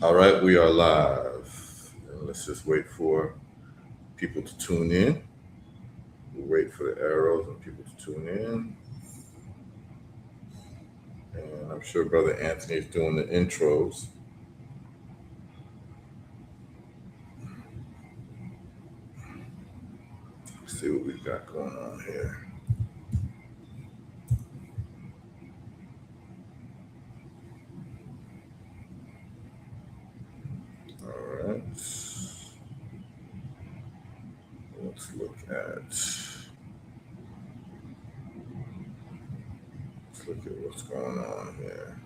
All right, we are live. And let's just wait for people to tune in. We'll wait for the arrows and people to tune in. And I'm sure Brother Anthony is doing the intros. Let's see what we've got going on here. All right. Let's look at what's going on here.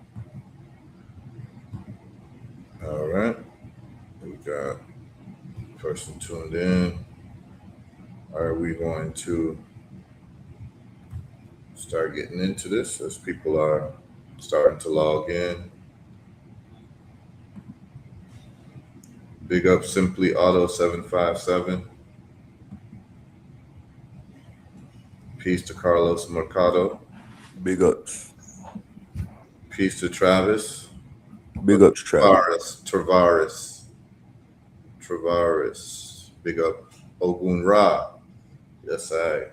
All right. We got person tuned in. Are we going to start getting into this as people are starting to log in? Big up Simply Auto 757. Peace to Carlos Mercado. Big ups. Peace to Travis. Big ups, Travis. Travaris. Big up Ogun Ra. Yes, I.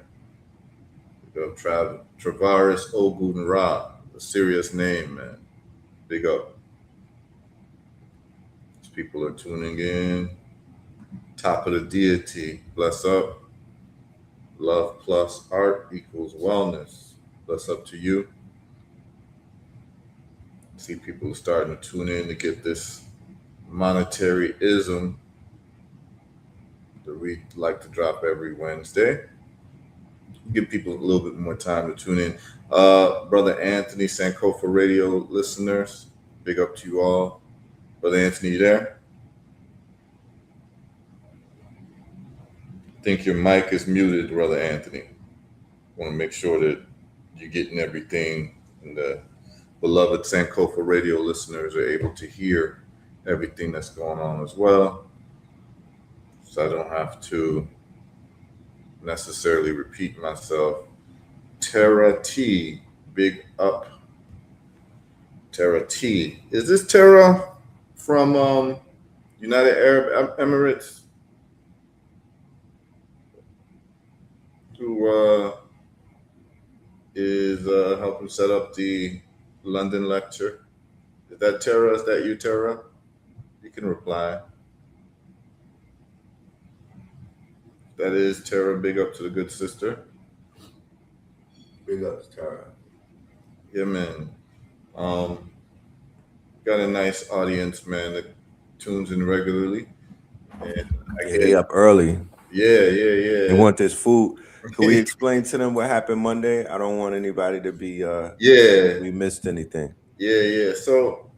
Big up Travaris Ogun Ra. A serious name, man. Big up. As people are tuning in. Top of the deity. Bless up. Love plus art equals wellness. Bless up to you. See people are starting to tune in to get this monetary ism that we like to drop every Wednesday. Give people a little bit more time to tune in. Brother Anthony, Sankofa Radio listeners, big up to you all. Brother Anthony, you there? I think your mic is muted, Brother Anthony. Want to make sure that you're getting everything, and the beloved Sankofa Radio listeners are able to hear everything that's going on as well. So I don't have to necessarily repeat myself. Tara T, big up. Tara T. Is this Tara from United Arab Emirates? Who is helping set up the London lecture? Is that Tara? Is that you, Tara? You can reply. That is Tara. Big up to the good sister. Big ups, Tara. Yeah, man. Um, got a nice audience, man, that tunes in regularly. And I Yeah, they get, up early. yeah. They want this food. Can we explain to them what happened Monday? I don't want anybody to be Yeah, we missed anything. yeah. So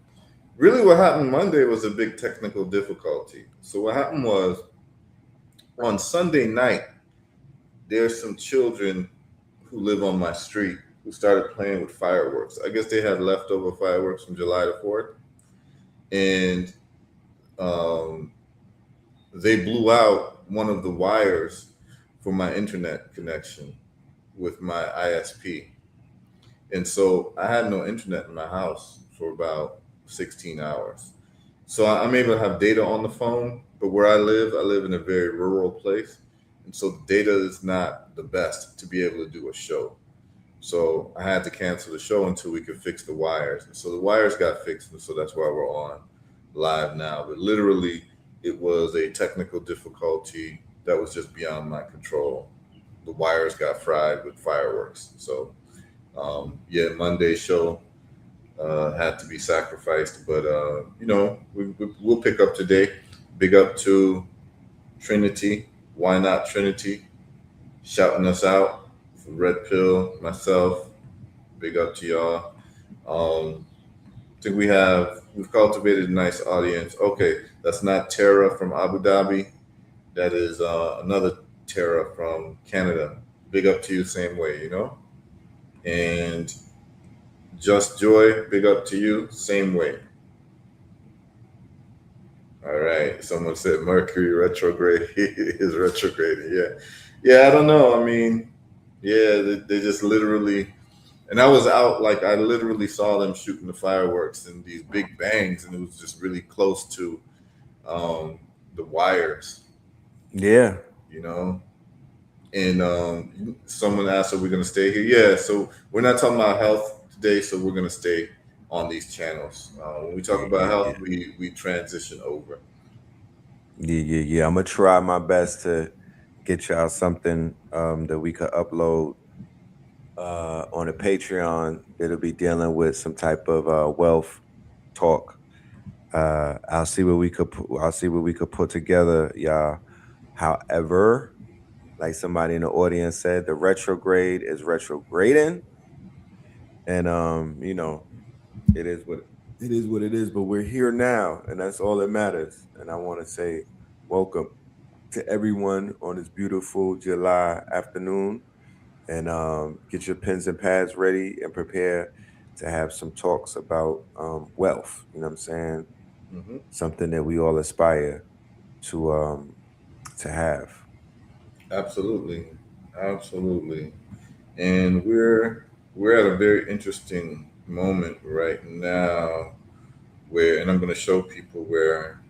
really what happened Monday was a big technical difficulty. So what happened was on Sunday night, there's some children who live on my street who started playing with fireworks. I guess they had leftover fireworks from July the 4th. And um, they blew out one of the wires for my internet connection with my ISP. And so I had no internet in my house for about 16 hours. So I'm able to have data on the phone, but where I live in a very rural place. And so the data is not the best to be able to do a show. So I had to cancel the show until we could fix the wires. And so the wires got fixed, and so that's why we're on live now. But literally, it was a technical difficulty that was just beyond my control. The wires got fried with fireworks. So yeah, Monday show had to be sacrificed, but we'll pick up today. Big up to Trinity. Why not Trinity? Shouting us out. Red Pill, myself. Big up to y'all. I think we've cultivated a nice audience. Okay, that's not Tara from Abu Dhabi. That is another Tara from Canada. Big up to you, same way. And Just Joy, big up to you, same way. All right. Someone said Mercury retrograde is retrograding. Yeah. Yeah, I don't know. I mean, yeah, they just literally And I was out, like I literally saw them shooting the fireworks and these big bangs, and it was just really close to um, the wires, Yeah. you know. And someone asked, "Are we going to stay here?" Yeah. So we're not talking about health today, so we're going to stay on these channels. When we talk Yeah, about yeah, health, yeah. we transition over. Yeah, yeah, yeah. I'm gonna try my best to get y'all something that we could upload on a Patreon that'll be dealing with some type of wealth talk. I'll see what we could I'll see what we could put together, y'all. However, like somebody in the audience said, the retrograde is retrograding, and it is what it is. But we're here now, and that's all that matters. And I want to say, welcome to everyone on this beautiful July afternoon. And get your pens and pads ready and prepare to have some talks about wealth. You know what I'm saying? Hmm. Something that we all aspire to um, to have. Absolutely, absolutely. And we're at a very interesting moment right now where, and I'm going to show people where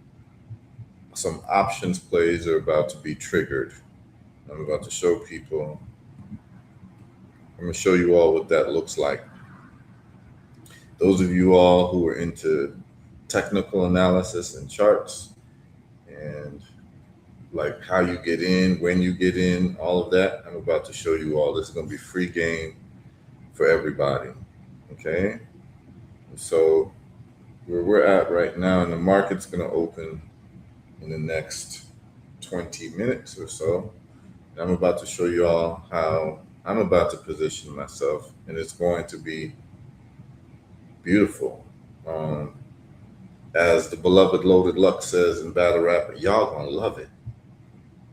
some options plays are about to be triggered. I'm about to show people. I'm going to show you all what that looks like. Those of you all who are into technical analysis and charts and like how you get in, when you get in, all of that, I'm about to show you all. This is going to be free game for everybody. Okay. So where we're at right now, and the market's going to open in the next 20 minutes or so. And I'm about to show you all how I'm about to position myself, and it's going to be beautiful. Um, as the beloved Loaded Luck says in Battle Rapper, y'all gonna love it.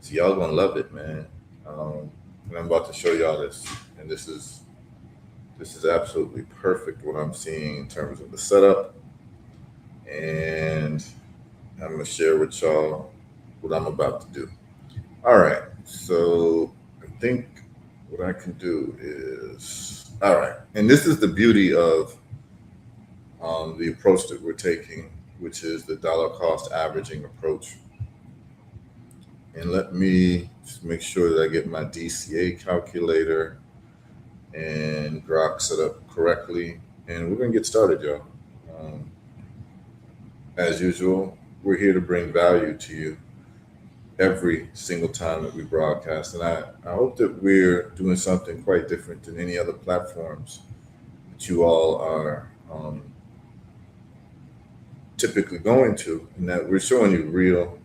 So y'all gonna love it, man. And I'm about to show y'all this, and this is absolutely perfect what I'm seeing in terms of the setup, and I'm gonna share with y'all what I'm about to do. All right, so I think what I can do is all right, and this is the beauty of the approach that we're taking, which is the dollar cost averaging approach. And let me just make sure that I get my DCA calculator and Grok set up correctly. And we're going to get started, y'all. Um, as usual, we're here to bring value to you every single time that we broadcast. And I hope that we're doing something quite different than any other platforms that you all are typically going to, and that we're showing you real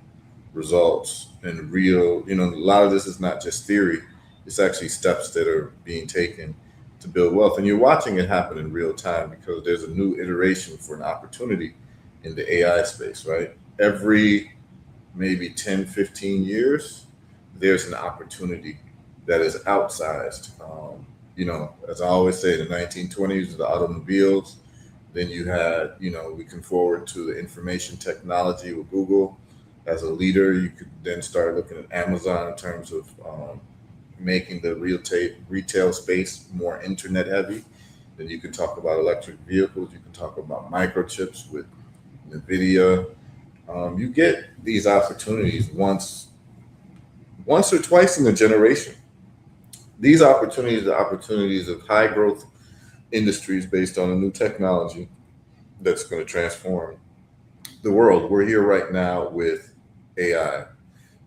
results and real, a lot of this is not just theory, it's actually steps that are being taken to build wealth. And you're watching it happen in real time because there's a new iteration for an opportunity in the AI space, right? Every maybe 10, 15 years, there's an opportunity that is outsized. As I always say, the 1920s, the automobiles. Then you had, we can forward to the information technology with Google as a leader. You could then start looking at Amazon in terms of making the retail space more internet heavy. Then you can talk about electric vehicles. You can talk about microchips with NVIDIA. You get these opportunities once or twice in a generation. These opportunities are opportunities of high growth industries based on a new technology that's going to transform the world. We're here right now with AI.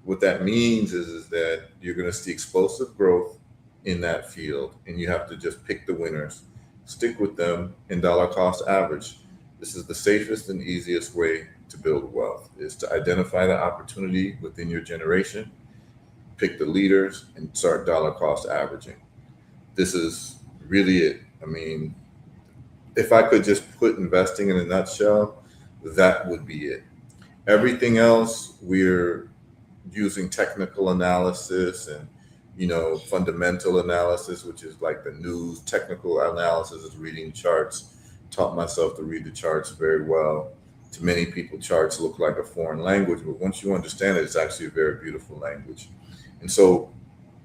What that means is that you're going to see explosive growth in that field, and you have to just pick the winners, stick with them, and dollar cost average. This is the safest and easiest way to build wealth, is to identify the opportunity within your generation, pick the leaders, and start dollar cost averaging. This is really it. I mean, if I could just put investing in a nutshell, that would be it. Everything else, we're using technical analysis and fundamental analysis, which is like the news. Technical analysis is reading charts. Taught myself to read the charts very well. To many people, charts look like a foreign language, but once you understand it, it's actually a very beautiful language. And so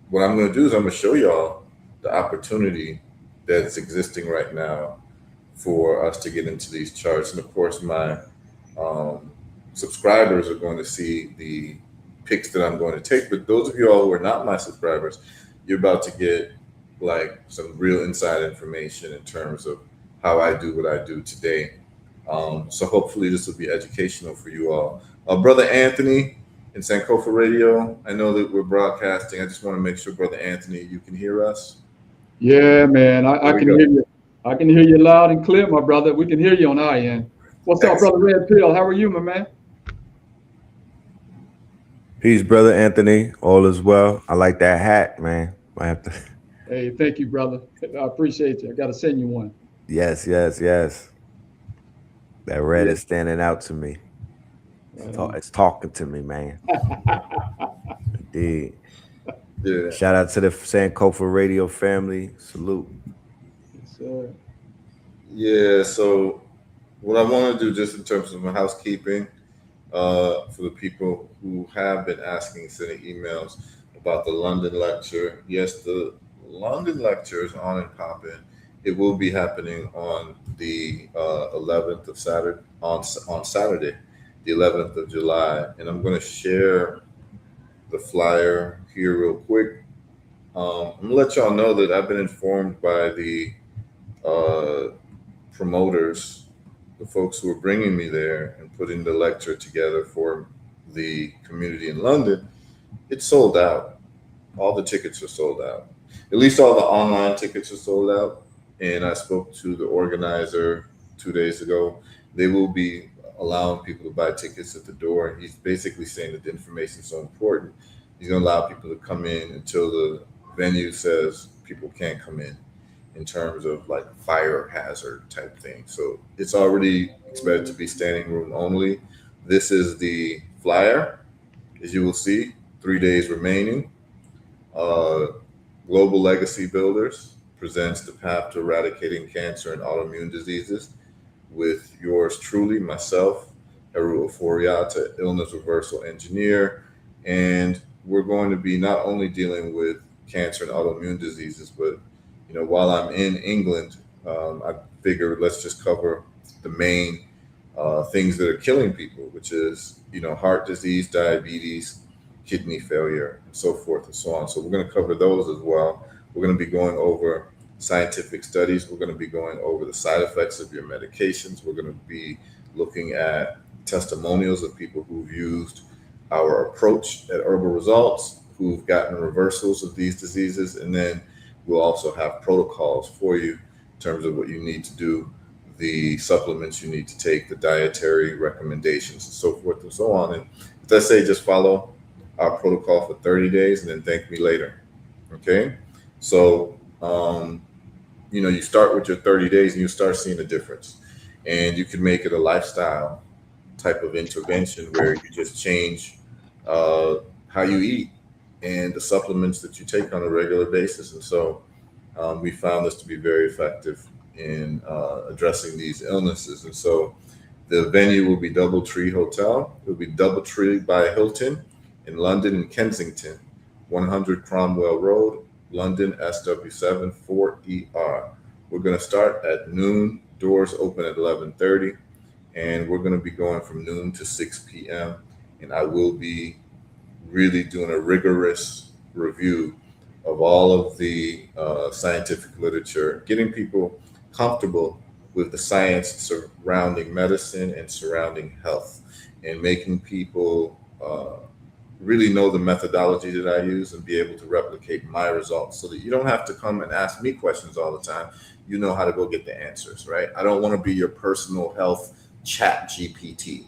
what I'm going to do is I'm going to show y'all the opportunity that's existing right now for us to get into these charts. And of course, my um, subscribers are going to see the picks that I'm going to take. But those of you all who are not my subscribers, you're about to get like some real inside information in terms of how I do what I do today. So hopefully this will be educational for you all. Brother Anthony in Sankofa Radio, I know that we're broadcasting. I just want to make sure, Brother Anthony, you can hear us. Yeah, man, I There we can go. hear you. I can hear you loud and clear, my brother. We can hear you on our end. What's up, brother Excellent. Red Pill? How are you, my man? Peace, brother Anthony. All is well. I like that hat, man. I have to. Hey, thank you, brother. I appreciate you. I got to send you one. Yes, yes, yes. That red Yeah, is standing out to me. right on. It's talking to me, man. Indeed. Yeah. Shout out to the Sankofa Radio family. Salute. Yes, sir. Yeah. So what I want to do, just in terms of my housekeeping, for the people who have been asking, sending emails about the London lecture. Yes, the London lecture is on and popping. It will be happening on the 11th of Saturday, on Saturday, the 11th of July, and I'm going to share the flyer here real quick. I'm gonna let y'all know that I've been informed by the uh, promoters, the folks who are bringing me there and putting the lecture together for the community in London. It's sold out. All the tickets are sold out. At least all the online tickets are sold out. And I spoke to the organizer 2 days ago. They will be allowing people to buy tickets at the door. He's basically saying that the information is so important. He's going to allow people to come in until the venue says people can't come in terms of like fire hazard type thing. So it's already expected to be standing room only. This is the flyer, as you will see, 3 days remaining. Uh, Global Legacy Builders presents the path to eradicating cancer and autoimmune diseases with yours truly, myself, Heru Ofori-Atta, illness reversal engineer. And we're going to be not only dealing with cancer and autoimmune diseases, but while I'm in England, I figured let's just cover the main things that are killing people, which is heart disease, diabetes, kidney failure, and so forth and so on. So we're going to cover those as well. We're going to be going over scientific studies. We're going to be going over the side effects of your medications. We're going to be looking at testimonials of people who've used our approach at Herbal Results, who've gotten reversals of these diseases, and then we'll also have protocols for you in terms of what you need to do, the supplements you need to take, the dietary recommendations, and so forth and so on. And as I say, just follow our protocol for 30 days and then thank me later. Okay? So, you start with your 30 days and you start seeing a difference. And you can make it a lifestyle type of intervention where you just change uh, how you eat and the supplements that you take on a regular basis. And so we found this to be very effective in addressing these illnesses. And so the venue will be Doubletree Hotel. It will be Doubletree by Hilton in London and Kensington, 100 Cromwell Road, London, SW7 4ER. We're going to start at noon. Doors open at 11:30, and we're going to be going from noon to 6 p.m. And I will be really doing a rigorous review of all of the scientific literature, getting people comfortable with the science surrounding medicine and surrounding health, and making people really know the methodology that I use and be able to replicate my results so that you don't have to come and ask me questions all the time. You know how to go get the answers, right? I don't want to be your personal health chat GPT,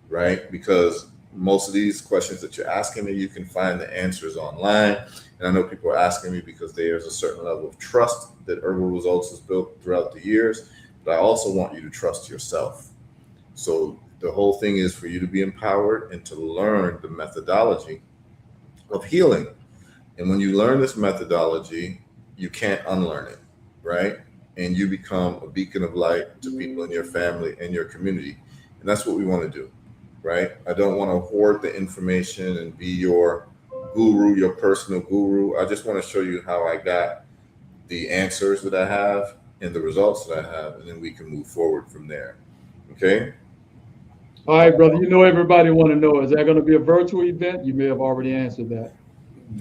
right? Because most of these questions that you're asking me, you can find the answers online. And I know people are asking me because there's a certain level of trust that Herbal Results has built throughout the years. But I also want you to trust yourself. So the whole thing is for you to be empowered and to learn the methodology of healing. And when you learn this methodology, you can't unlearn it, right? And you become a beacon of light to people in your family and your community. And that's what we want to do, right? I don't want to hoard the information and be your guru, your personal guru. I just want to show you how I got the answers that I have and the results that I have, and then we can move forward from there. Okay. All right, brother. You know everybody want to know, is that going to be a virtual event? You may have already answered that.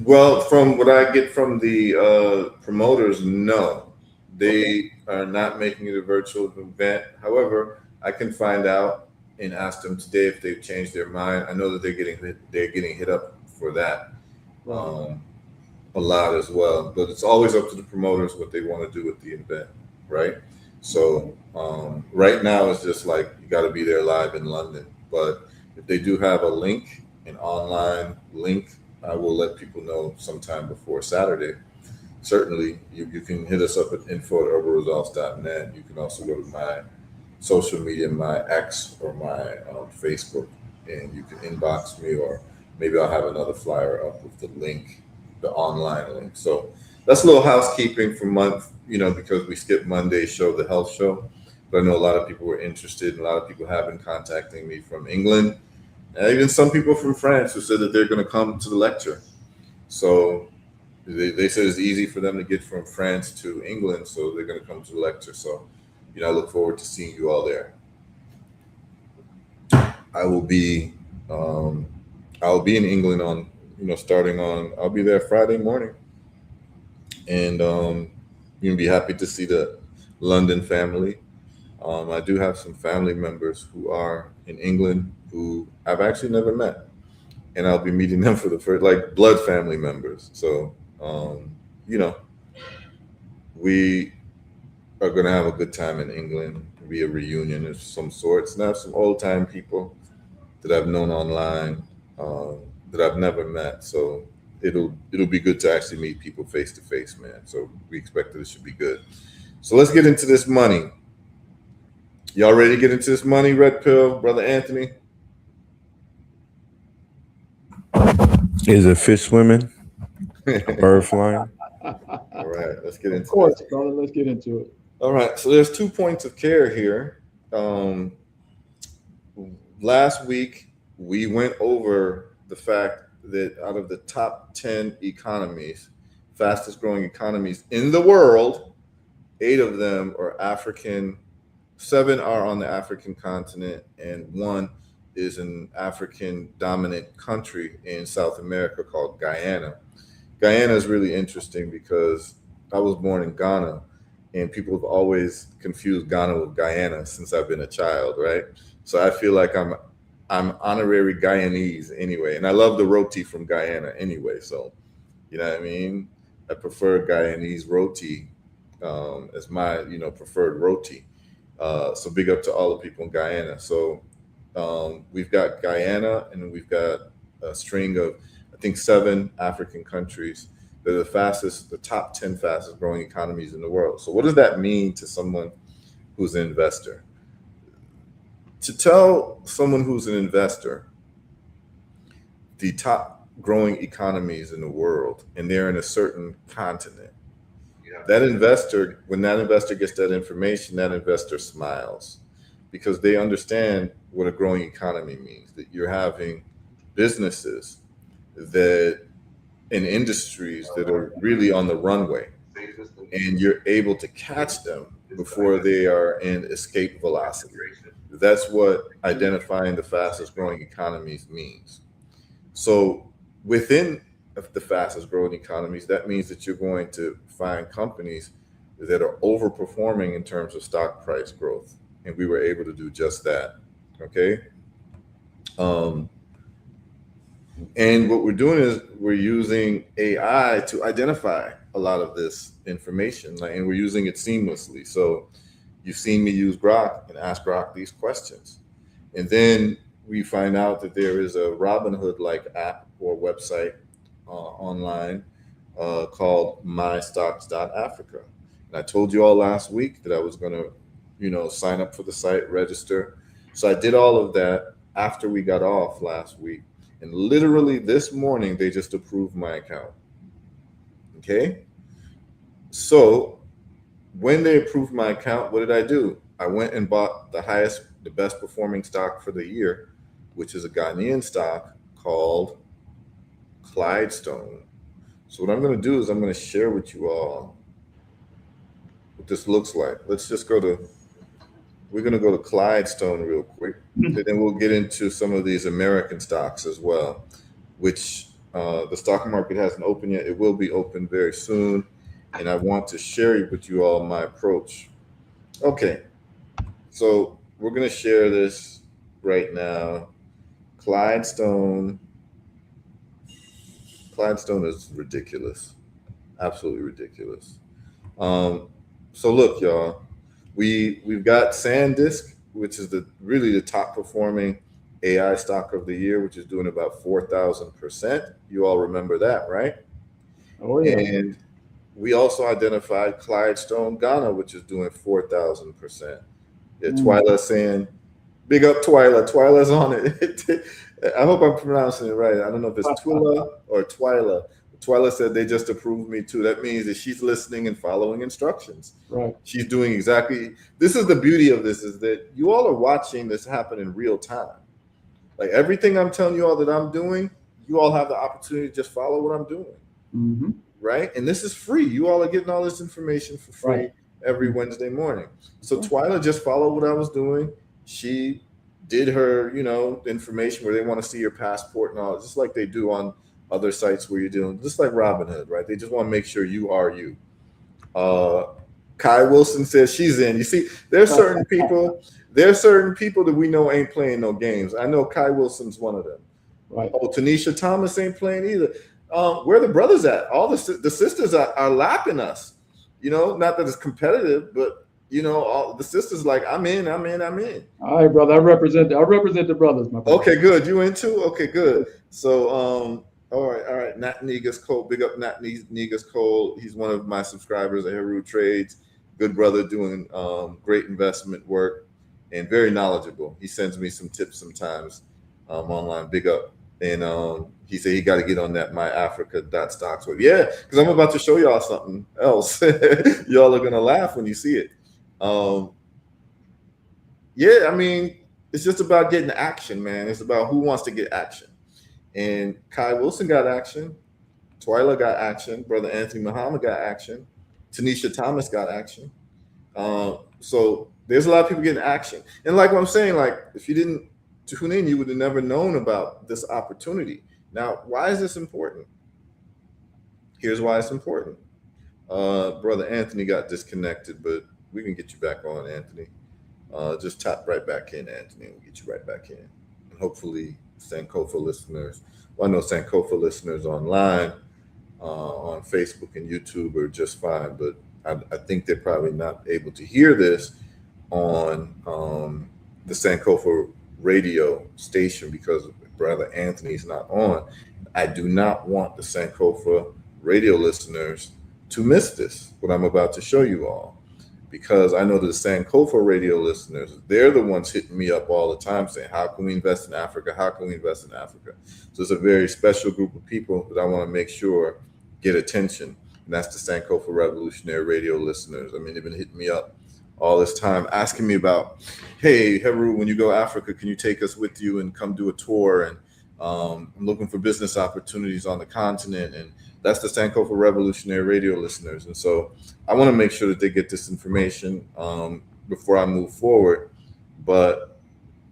Well, from what I get from the promoters, no, Okay. they are not making it a virtual event. However, I can find out and ask them today if they've changed their mind. I know that they're getting hit up for that Right. um, a lot as well. But it's always up to the promoters what they want to do with the event, right? So Okay. right now it's just like you got to be there live in London. But if they do have a link, an online link, I will let people know sometime before Saturday. Certainly, you can hit us up at info@herbalresults.net. You can also go to my social media, my X or my Facebook, and you can inbox me, or maybe I'll have another flyer up with the link, the online link. So that's a little housekeeping for month, because we skipped Monday's show, the health show. But I know a lot of people were interested, and a lot of people have been contacting me from England, and even some people from France who said that they're going to come to the lecture. So they said it's easy for them to get from France to England, so they're going to come to the lecture. So, I look forward to seeing you all there. I will be, um, I'll be in England on, starting on. I'll be there Friday morning, and you'll be happy to see the London family. I do have some family members who are in England who I've actually never met, and I'll be meeting them for the first, like blood family members. So, um, you know, we are going to have a good time in England. Be a reunion of some sorts, and have some old time people that I've known online, um, that I've never met. So it'll be good to actually meet people face to face, man. So we expect that it should be good. So let's get into this money. Y'all ready to get into this money, Red Pill, brother Anthony? Is a fish swimming? A All bird flying? right, let's get Of into this. course, brother. Let's get into it. All right, so there's 2 points of care here. Um, Last week we went over the fact that out of the top 10 economies, fastest growing economies in the world, 8 of them are African, 7 are on the African continent, and 1 is an African dominant country in South America called Guyana. Guyana is really interesting because I was born in Ghana, and people have always confused Ghana with Guyana since I've been a child, right? So I feel like I'm honorary Guyanese anyway, and I love the roti from Guyana anyway. So you know what I mean. I prefer Guyanese roti as my preferred roti. So big up to all the people in Guyana. So we've got Guyana, and then we've got a string of, I think, 7 African countries that are the top 10 fastest growing economies in the world. So what does that mean to someone who's an investor? To tell someone who's an investor the top growing economies in the world, and they're in a certain continent, that investor, when that investor gets that information, that investor smiles because they understand what a growing economy means, that you're having businesses that in industries that are really on the runway, and you're able to catch them before they are in escape velocity. That's what identifying the fastest growing economies means. So within the fastest growing economies, that means that you're going to find companies that are overperforming in terms of stock price growth. And we were able to do just that. Okay. Um, and what we're doing is we're using AI to identify a lot of this information, and we're using it seamlessly. So you've seen me use Grok and ask Grok these questions. And then we find out that there is a Robinhood like app or website online called mystocks.africa. And I told you all last week that I was going to, sign up for the site, register. So I did all of that after we got off last week. And literally this morning, they just approved my account. Okay. So when they approved my account, what did I do? I went and bought the best performing stock for the year, which is a Ghanaian stock called Clydestone. So what I'm going to do is I'm going to share with you all what this looks like. Let's just we're going to go to Clydestone real quick, and then we'll get into some of these American stocks as well, which the stock market hasn't opened yet. It will be open very soon, and I want to share with you all my approach. Okay, so we're going to share this right now. Clydestone is ridiculous, absolutely ridiculous. So look, y'all, we've got SanDisk, which is really the top performing AI stock of the year, which is doing about 4,000%. You all remember that, right? Oh yeah. And we also identified Clydestone Ghana, which is doing 4,000%. Yeah, Twyla saying, big up Twyla. Twyla's on it. I hope I'm pronouncing it right. I don't know if it's Twila or Twyla. Twyla said they just approved me too. That means that she's listening and following instructions. Right. She's doing exactly. This is the beauty of this, is that you all are watching this happen in real time. Like everything I'm telling you all that I'm doing, you all have the opportunity to just follow what I'm doing. Mm-hmm. Right? And this is free. You all are getting all this information for free Right. every Wednesday morning. So Twyla just followed what I was doing. She did her, information where they want to see your passport and all, just like they do on other sites where you're dealing, just like Robinhood, right? They just want to make sure you are you. Kai Wilson says she's in. You see, there's certain people that we know ain't playing no games. I know Kai Wilson's one of them. Right. Oh, Tanisha Thomas ain't playing either. Where the brothers at? All the sisters are lapping us. Not that it's competitive, but all the sisters like, I'm in. All right, brother. I represent the brothers, my brother. Okay, good. You in too? Okay, good. So, all right. Nat Negus Cole, big up Nat Negus Cole. He's one of my subscribers at Heru Trades. Good brother, doing great investment work and very knowledgeable. He sends me some tips sometimes online. Big up. And he said he got to get on that myafrica.stocks with. Yeah, because I'm about to show y'all something else. Y'all are gonna laugh when you see it. Yeah, I mean, it's just about getting action, man. It's about who wants to get action. And Kai Wilson got action. Twyla got action. Brother Anthony Muhammad got action. Tanisha Thomas got action. So there's a lot of people getting action. And like what I'm saying, like if you didn't tune in, you would have never known about this opportunity. Now, why is this important? Here's why it's important. Brother Anthony got disconnected, but we can get you back on, Anthony. Just tap right back in, Anthony, and we'll get you right back in. And hopefully Sankofa listeners, I know Sankofa listeners online on Facebook and YouTube are just fine, but I think they're probably not able to hear this on the Sankofa radio station because Brother Anthony's not on. I do not want the Sankofa radio listeners to miss this, what I'm about to show you all, because I know the Sankofa radio listeners, they're the ones hitting me up all the time saying, how can we invest in Africa? How can we invest in Africa? So it's a very special group of people that I want to make sure get attention. And that's the Sankofa Revolutionary Radio listeners. I mean, they've been hitting me up all this time asking me about, hey, Heru, when you go to Africa, can you take us with you and come do a tour? And I'm looking for business opportunities on the continent. And that's the Sankofa Revolutionary Radio listeners. And so I want to make sure that they get this information before I move forward. But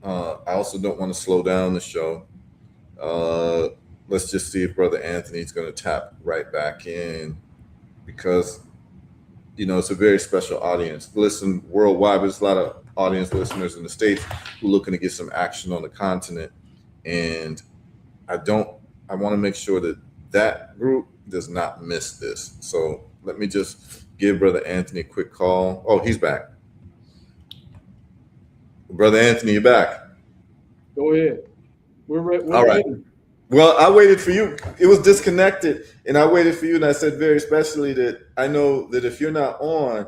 I also don't want to slow down the show. Let's just see if Brother Anthony's going to tap right back in, because it's a very special audience. Listen worldwide, but there's a lot of audience listeners in the States who are looking to get some action on the continent. And I want to make sure that group does not miss this. So let me just give Brother Anthony a quick call. Oh, he's back. Brother Anthony, you're back. Go ahead. We're all right. ready. Well, I waited for you. It was disconnected, and I waited for you, and I said very specially that I know that if you're not on,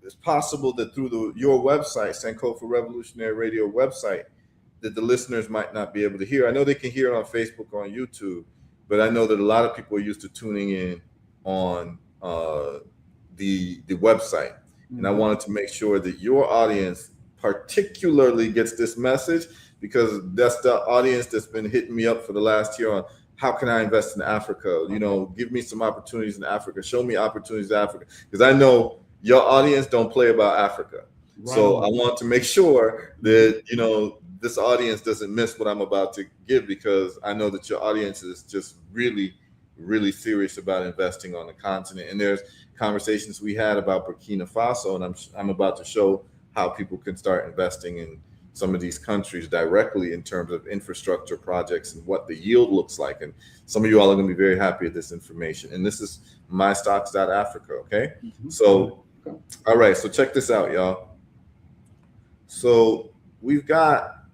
it's possible that through your website, Sankofa Revolutionary Radio website, that the listeners might not be able to hear. I know they can hear it on Facebook, on YouTube, but I know that a lot of people are used to tuning in on the website. And I wanted to make sure that your audience particularly gets this message, because that's the audience that's been hitting me up for the last year on how can I invest in Africa? Give me some opportunities in Africa. Show me opportunities in Africa. Because I know your audience don't play about Africa. Right So I on. want to make sure that, you know, this audience doesn't miss what I'm about to give, because I know that your audience is just really, really serious about investing on the continent. And there's conversations we had about Burkina Faso, and I'm about to show how people can start investing in some of these countries directly in terms of infrastructure projects and what the yield looks like. And some of you all are going to be very happy with this information. And this is mystocks.africa. Okay. So, Okay. all right. So check this out, y'all. So we've got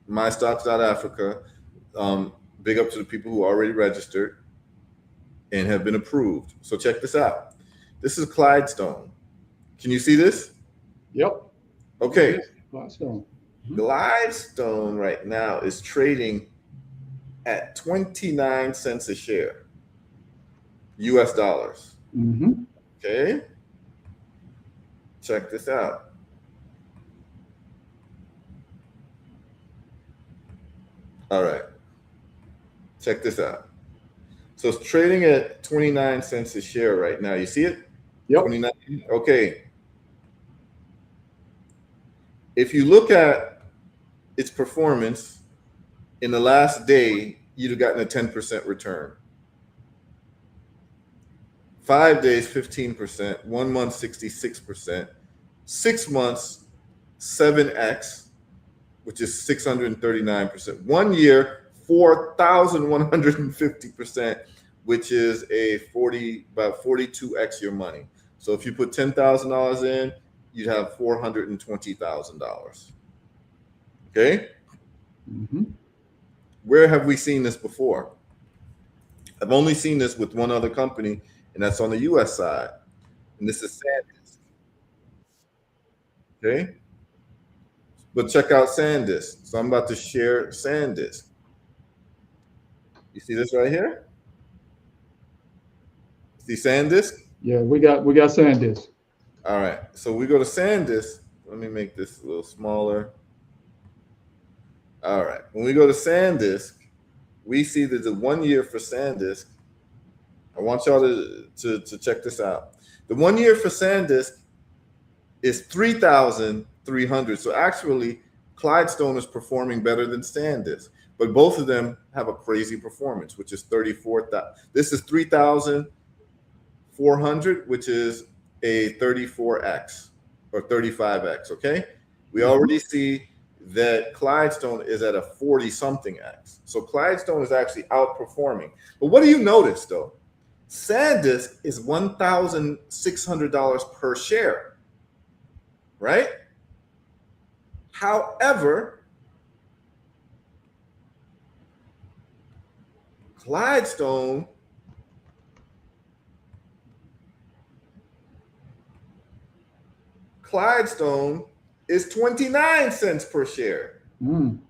mystocks.africa. Big up to the people who already registered and have been approved. So check this out. This is Clydestone. Can you see this? Yep. Okay. Yes, Gladstone. Glidestone right now is trading at 29 cents a share, US dollars. Mm-hmm. Okay. Check this out. All right. Check this out. So it's trading at 29 cents a share right now. You see it? Yep. 29. Okay. If you look at its performance in the last day, you'd have gotten a 10% return. 5 days, 15%. 1 month, 66%. 6 months, 7x, which is 639%. 1 year, 4,150%, which is about 42x your money. So if you put $10,000 in, you'd have $420,000. Okay? Mm-hmm. Where have we seen this before? I've only seen this with one other company, and that's on the US side. And this is SanDisk. Okay? But check out SanDisk. So I'm about to share SanDisk. You see this right here? See SanDisk? Yeah, we got SanDisk. All right. So we go to SanDisk. Let me make this a little smaller. All right. When we go to SanDisk, we see that the 1 year for SanDisk. I want y'all to check this out. The 1 year for SanDisk is 3,300. So actually, Clydestone is performing better than SanDisk, but both of them have a crazy performance, which is 34,000. This is 3,400, which is a 34x or 35x. Okay, we already see that Clydestone is at a 40 something x. So Clydestone is actually outperforming. But what do you notice though? SanDisk is $1,600 per share, right? However, Clydestone is 29 cents per share. Mm.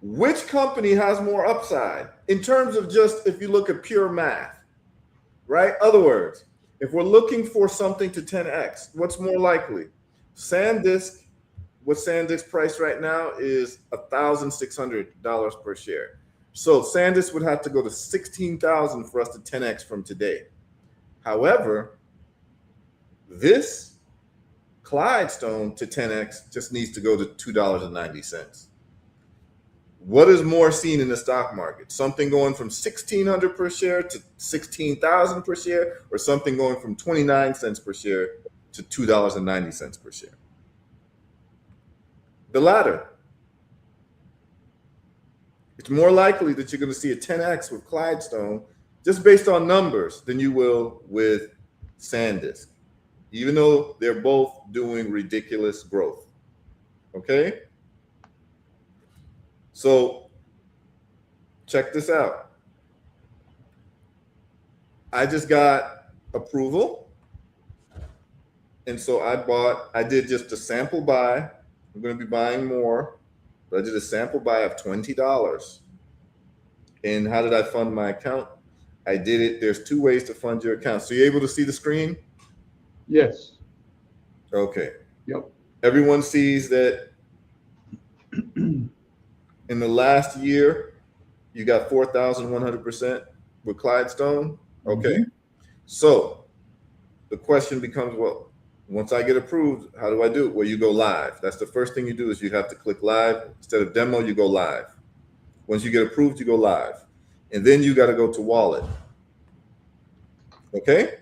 Which company has more upside in terms of just if you look at pure math, right? Other words, if we're looking for something to 10x, what's more likely? SanDisk, what SanDisk price right now is $1,600 per share. So SanDisk would have to go to 16,000 for us to 10x from today. However, this Clydestone to 10x just needs to go to $2.90. What is more seen in the stock market? Something going from 1,600 per share to 16,000 per share, or something going from 29 cents per share to $2.90 per share? The latter. It's more likely that you're going to see a 10x with Clydestone just based on numbers than you will with SanDisk, even though they're both doing ridiculous growth. Okay? So check this out. I just got approval. And so I did just a sample buy. I'm going to be buying more, but I did a sample buy of $20. And how did I fund my account? I did it. There's two ways to fund your account. So you're able to see the screen? Yes. Okay. Yep. Everyone sees that in the last year, you got 4,100% with Clydestone. Okay. Mm-hmm. So the question becomes, well, once I get approved, how do I do it? Well, you go live. That's the first thing you do is you have to click live. Instead of demo, you go live. Once you get approved, you go live. And then you got to go to wallet. Okay?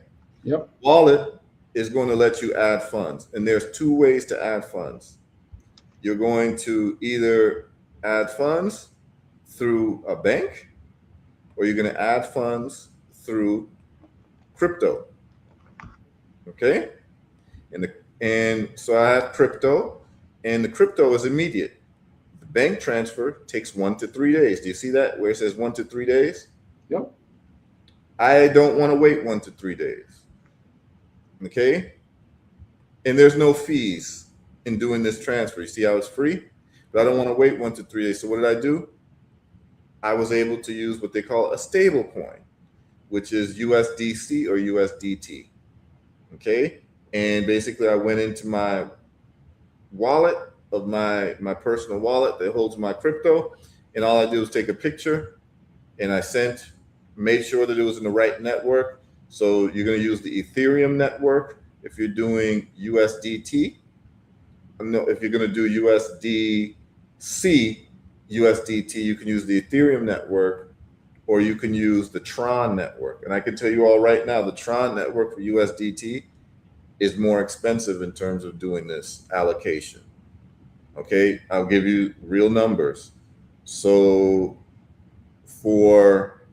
Yep. Wallet is going to let you add funds. And there's two ways to add funds. You're going to either add funds through a bank, or you're going to add funds through crypto. Okay? And so I have crypto, and the crypto is immediate. The bank transfer takes 1 to 3 days. Do you see that where it says 1 to 3 days? Yep. I don't want to wait 1 to 3 days. Okay? And there's no fees in doing this transfer. You see how it's free? But I don't want to wait 1 to 3 days. So what did I do? I was able to use what they call a stable coin, which is USDC or USDT. Okay? And basically I went into my wallet of my personal wallet that holds my crypto, and all I did was take a picture, and I made sure that it was in the right network. So you're going to use the Ethereum network if you're doing USDT. No, if you're going to do USDT, you can use the Ethereum network, or you can use the Tron network. And I can tell you all right now, the Tron network for USDT is more expensive in terms of doing this allocation. Okay, I'll give you real numbers. So for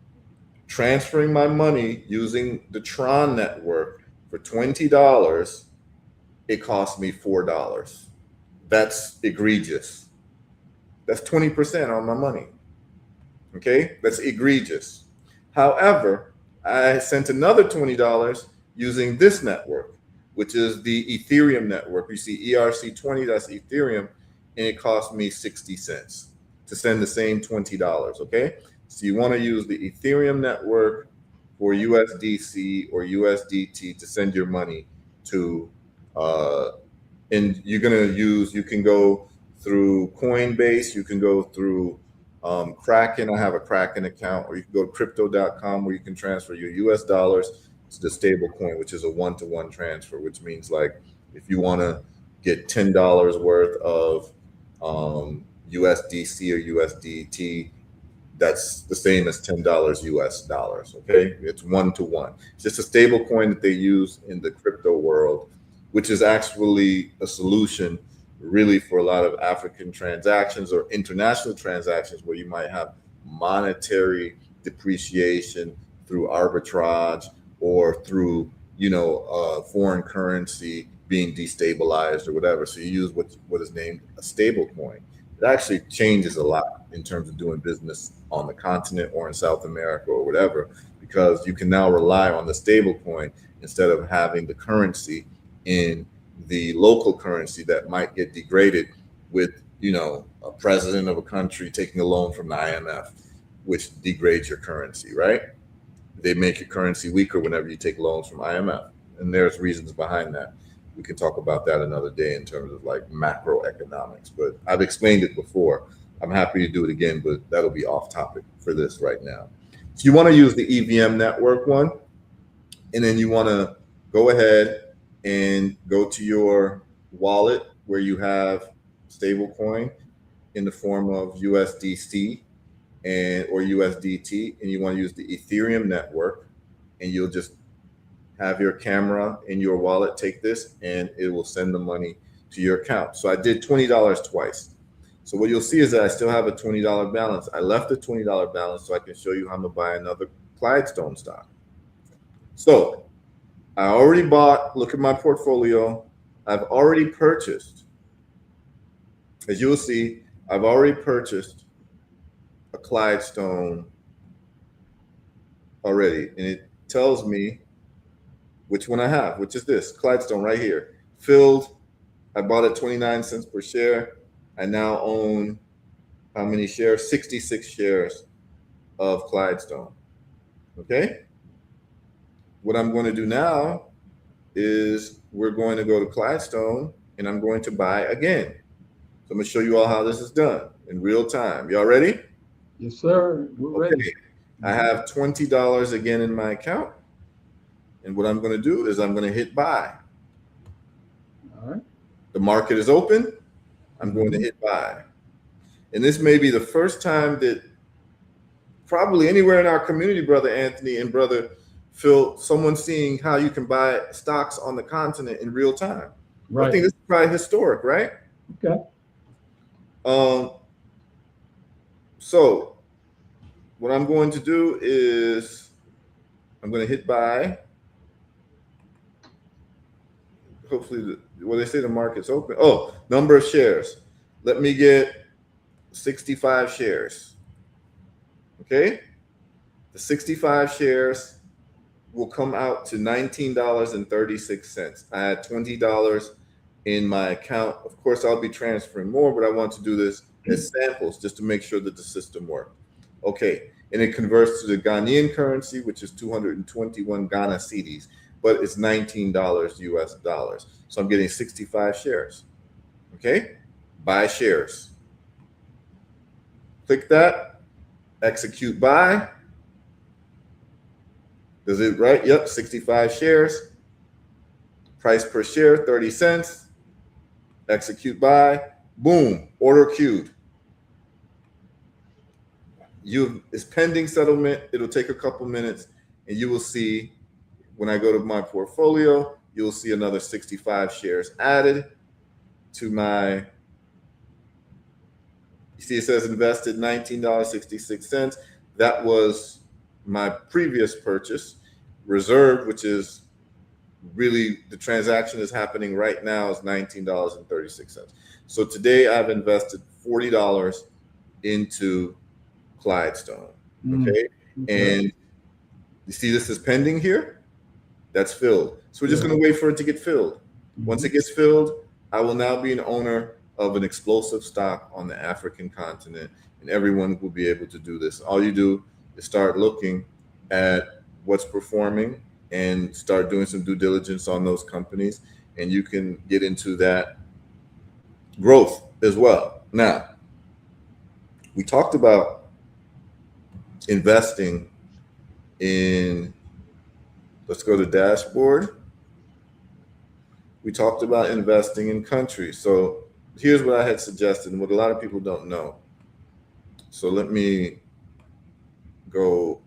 transferring my money using the Tron network for $20, it cost me $4. That's egregious. That's 20% on my money. Okay, that's egregious. However, I sent another $20 using this network, which is the Ethereum network. You see ERC20, that's Ethereum, and it cost me 60 cents to send the same $20, okay? So you want to use the Ethereum network for USDC or USDT to send your money to, and you're going to use, you can go through Coinbase, you can go through Kraken. I have a Kraken account, or you can go to crypto.com where you can transfer your US dollars to the stable coin, which is a one-to-one transfer, which means like if you want to get $10 worth of USDC or USDT, that's the same as $10 US dollars. Okay, it's one-to-one. It's just a stable coin that they use in the crypto world, which is actually a solution really for a lot of African transactions or international transactions where you might have monetary depreciation through arbitrage or through, foreign currency being destabilized or whatever. So you use what is named a stable coin. It actually changes a lot in terms of doing business on the continent or in South America or whatever, because you can now rely on the stable coin instead of having the currency in the local currency that might get degraded with, a president of a country taking a loan from the IMF, which degrades your currency, right? They make your currency weaker whenever you take loans from IMF. And there's reasons behind that. We can talk about that another day in terms of like macroeconomics, but I've explained it before. I'm happy to do it again, but that'll be off topic for this right now. So you want to use the EVM network one, and then you want to go ahead and go to your wallet where you have stablecoin in the form of USDC or USDT, and you want to use the Ethereum network, and you'll just have your camera in your wallet take this, and it will send the money to your account. So I did $20 twice. So what you'll see is that I still have a $20 balance. I left a $20 balance so I can show you how I'm gonna buy another Clydestone stock. So I already bought, look at my portfolio. I've already purchased, as you'll see, I've already purchased a Clydestone already. And it tells me which one I have, which is this Clydestone right here. Filled, I bought it 29 cents per share. I now own how many shares? 66 shares of Clydestone. Okay? What I'm going to do now is we're going to go to Clydestone and I'm going to buy again. So I'm going to show you all how this is done in real time. Y'all ready? Yes, sir. We're ready. I have $20 again in my account. And what I'm going to do is I'm going to hit buy. All right. The market is open. I'm going to hit buy. And this may be the first time that probably anywhere in our community, Brother Anthony and Brother Phil, someone's seeing how you can buy stocks on the continent in real time. Right. I think this is probably historic, right? Okay. So what I'm going to do is I'm going to hit buy. Hopefully, they say the market's open. Oh, number of shares. Let me get 65 shares. Okay. The 65 shares will come out to $19.36. I had $20 in my account. Of course, I'll be transferring more, but I want to do this as samples just to make sure that the system works. Okay. And it converts to the Ghanaian currency, which is 221 Ghana cedis, but it's $19 US dollars. So I'm getting 65 shares. Okay. Buy shares. Click that. Execute buy. Does it right? Yep. 65 shares. Price per share, 30 cents. Execute buy. Boom. Order queued. It's pending settlement. It'll take a couple minutes, and you will see when I go to my portfolio, you'll see another 65 shares added to my. You see, it says invested $19.66. That was my previous purchase. Reserved, which is really the transaction is happening right now, is $19.36. So today I've invested $40 into Clydestone. Okay. And you see this is pending here. That's filled. So we're just going to wait for it to get filled. Once it gets filled, I will now be an owner of an explosive stock on the African continent, and everyone will be able to do this. All you do is start looking at what's performing and start doing some due diligence on those companies, and you can get into that growth as well. Now, we talked about investing in, let's go to dashboard. We talked about investing in countries. So here's what I had suggested and what a lot of people don't know. So let me go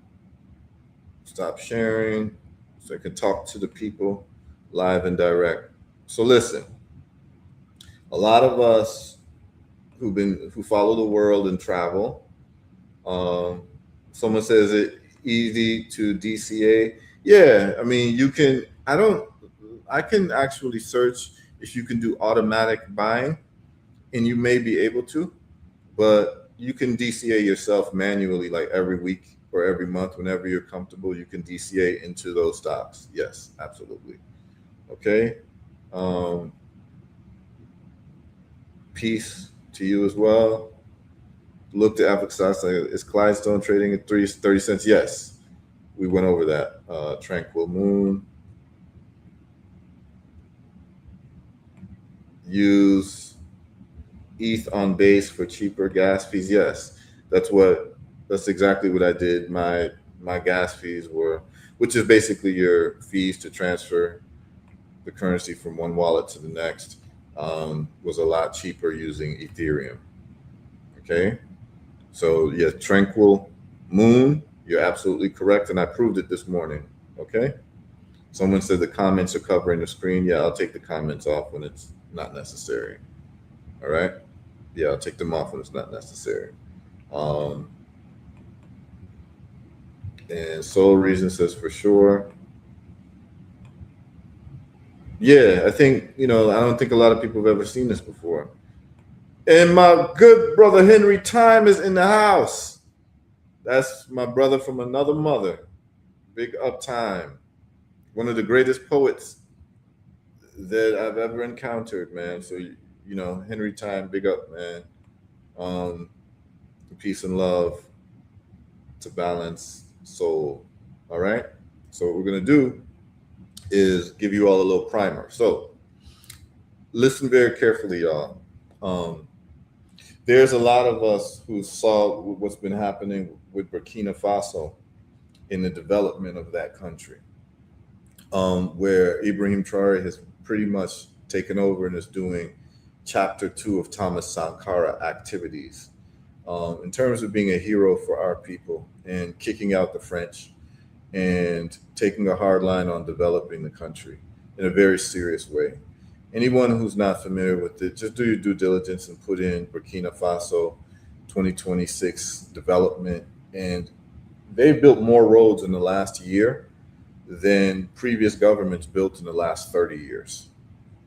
stop sharing so I can talk to the people live and direct. So listen, a lot of us who follow the world and travel, someone says it easy to DCA. Yeah, I mean, you can, I can actually search if you can do automatic buying, and you may be able to, but you can DCA yourself manually, like every week or every month, whenever you're comfortable, you can DCA into those stocks. Yes, absolutely. Okay. Peace to you as well. Look to Africa stocks. Is Clydestone trading at 30 cents? Yes. We went over that. Tranquil Moon. Use ETH on base for cheaper gas fees. Yes, that's exactly what I did. My gas fees were, which is basically your fees to transfer the currency from one wallet to the next, was a lot cheaper using Ethereum. Okay, so yeah, Tranquil Moon, you're absolutely correct, and I proved it this morning. Okay, someone said the comments are covering the screen. Yeah, I'll take the comments off when it's not necessary. All right. Yeah, I'll take them off when it's not necessary. And Soul Reason says for sure. Yeah, I think, I don't think a lot of people have ever seen this before. And my good brother Henry Time is in the house. That's my brother from another mother. Big up Time. One of the greatest poets that I've ever encountered, man. So, Henry Time, big up, man. Peace and love to balance soul. All right. So what we're going to do is give you all a little primer. So listen very carefully, y'all. There's a lot of us who saw what's been happening with Burkina Faso in the development of that country. where Ibrahim Traore has pretty much taken over and is doing chapter 2 of Thomas Sankara activities, in terms of being a hero for our people and kicking out the French and taking a hard line on developing the country in a very serious way. Anyone who's not familiar with it, just do your due diligence and put in Burkina Faso 2026 development. And they've built more roads in the last year than previous governments built in the last 30 years.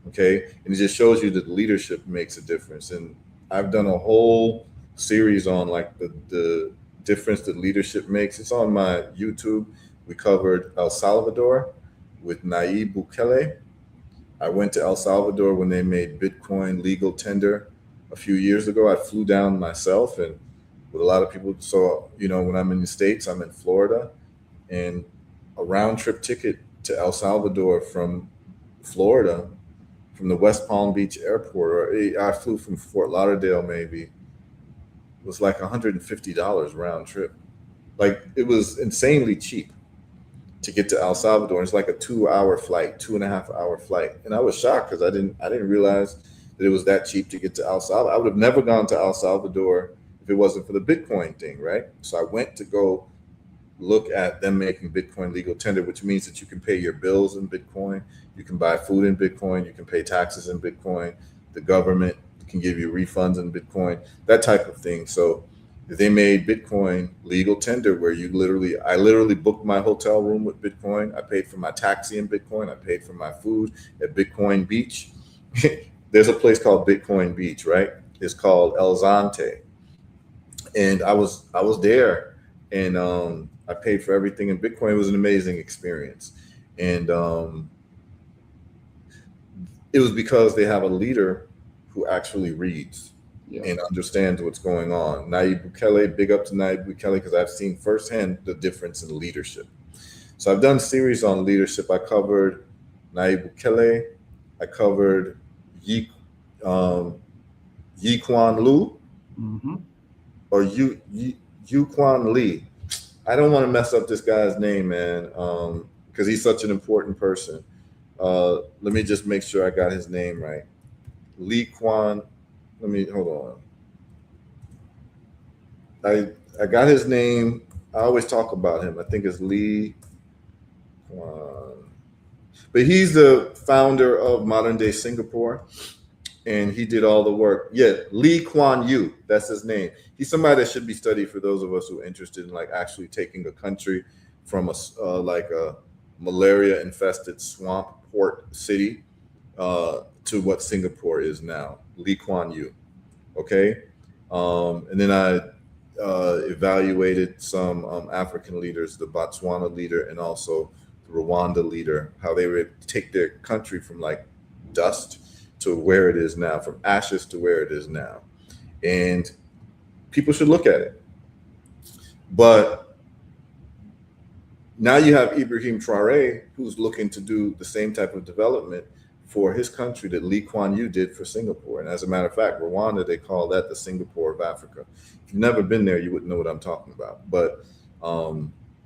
Okay. And it just shows you that leadership makes a difference. And I've done a whole series on like the difference that leadership makes. It's on my YouTube. We covered El Salvador with Nayib Bukele. I went to El Salvador when they made Bitcoin legal tender a few years ago. I flew down myself and with a lot of people. So, when I'm in the States, I'm in Florida, and a round trip ticket to El Salvador from Florida, from the West Palm Beach airport, or I flew from Fort Lauderdale maybe, was like $150 round trip. Like it was insanely cheap to get to El Salvador. It's like a 2-hour flight, 2.5-hour flight. And I was shocked because I didn't realize that it was that cheap to get to El Salvador. I would have never gone to El Salvador if it wasn't for the Bitcoin thing, right? So I went to go look at them making Bitcoin legal tender, which means that you can pay your bills in Bitcoin, you can buy food in Bitcoin, you can pay taxes in Bitcoin, the government can give you refunds in Bitcoin, that type of thing. So they made Bitcoin legal tender where I literally booked my hotel room with Bitcoin. I paid for my taxi in Bitcoin. I paid for my food at Bitcoin Beach. There's a place called Bitcoin Beach, right? It's called El Zante. And I was there, and I paid for everything in Bitcoin. It was an amazing experience. And it was because they have a leader who actually reads and understands what's going on. Nayib Bukele, big up to Nayib Bukele, because I've seen firsthand the difference in leadership. So I've done series on leadership. I covered Nayib Bukele. I covered Yi Kuan Lu, or Yu Kuan Lee. I don't want to mess up this guy's name, man, because he's such an important person. Let me just make sure I got his name right. Lee Kuan. Let me hold on. I got his name. I always talk about him. I think it's Lee Kuan. But he's the founder of modern day Singapore, and he did all the work. Yeah, Lee Kuan Yew. That's his name. He's somebody that should be studied for those of us who are interested in like actually taking a country from a malaria infested swamp port city to what Singapore is now. Lee Kuan Yew. Okay. And then I evaluated some African leaders, the Botswana leader and also the Rwanda leader, how they would take their country from like dust to where it is now, from ashes to where it is now. And people should look at it. But now you have Ibrahim Traore, who's looking to do the same type of development for his country that Lee Kuan Yew did for Singapore. And as a matter of fact, Rwanda, they call that the Singapore of Africa. If you've never been there, you wouldn't know what I'm talking about. But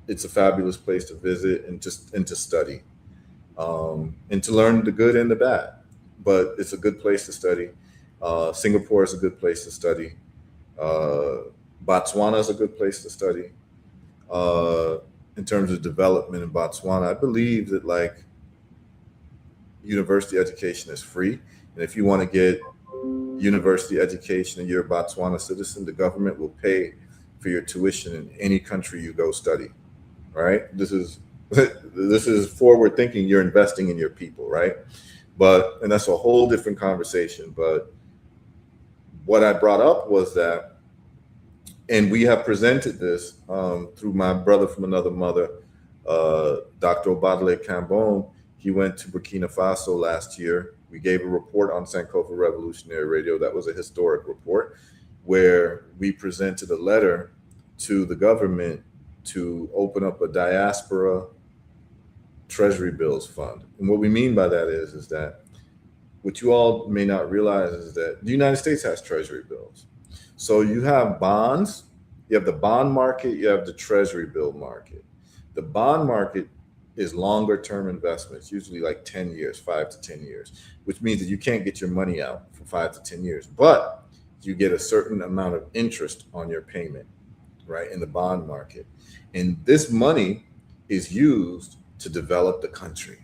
it's a fabulous place to visit and to study, and to learn the good and the bad. But it's a good place to study. Singapore is a good place to study. Botswana is a good place to study. In terms of development in Botswana, I believe that like university education is free. And if you want to get university education and you're a Botswana citizen, the government will pay for your tuition in any country you go study. Right? This is forward thinking. You're investing in your people, right? And that's a whole different conversation. But what I brought up was that, and we have presented this through my brother from another mother, Dr. Obadele Cambone. He went to Burkina Faso last year. We gave a report on Sankofa Revolutionary Radio. That was a historic report where we presented a letter to the government to open up a diaspora treasury bills fund. And what we mean by that is that what you all may not realize is that the United States has treasury bills. So you have bonds, you have the bond market, you have the treasury bill market. The bond market is longer term investments, usually like 10 years, 5 to 10 years, which means that you can't get your money out for 5 to 10 years, but you get a certain amount of interest on your payment, right, in the bond market. And this money is used to develop the country.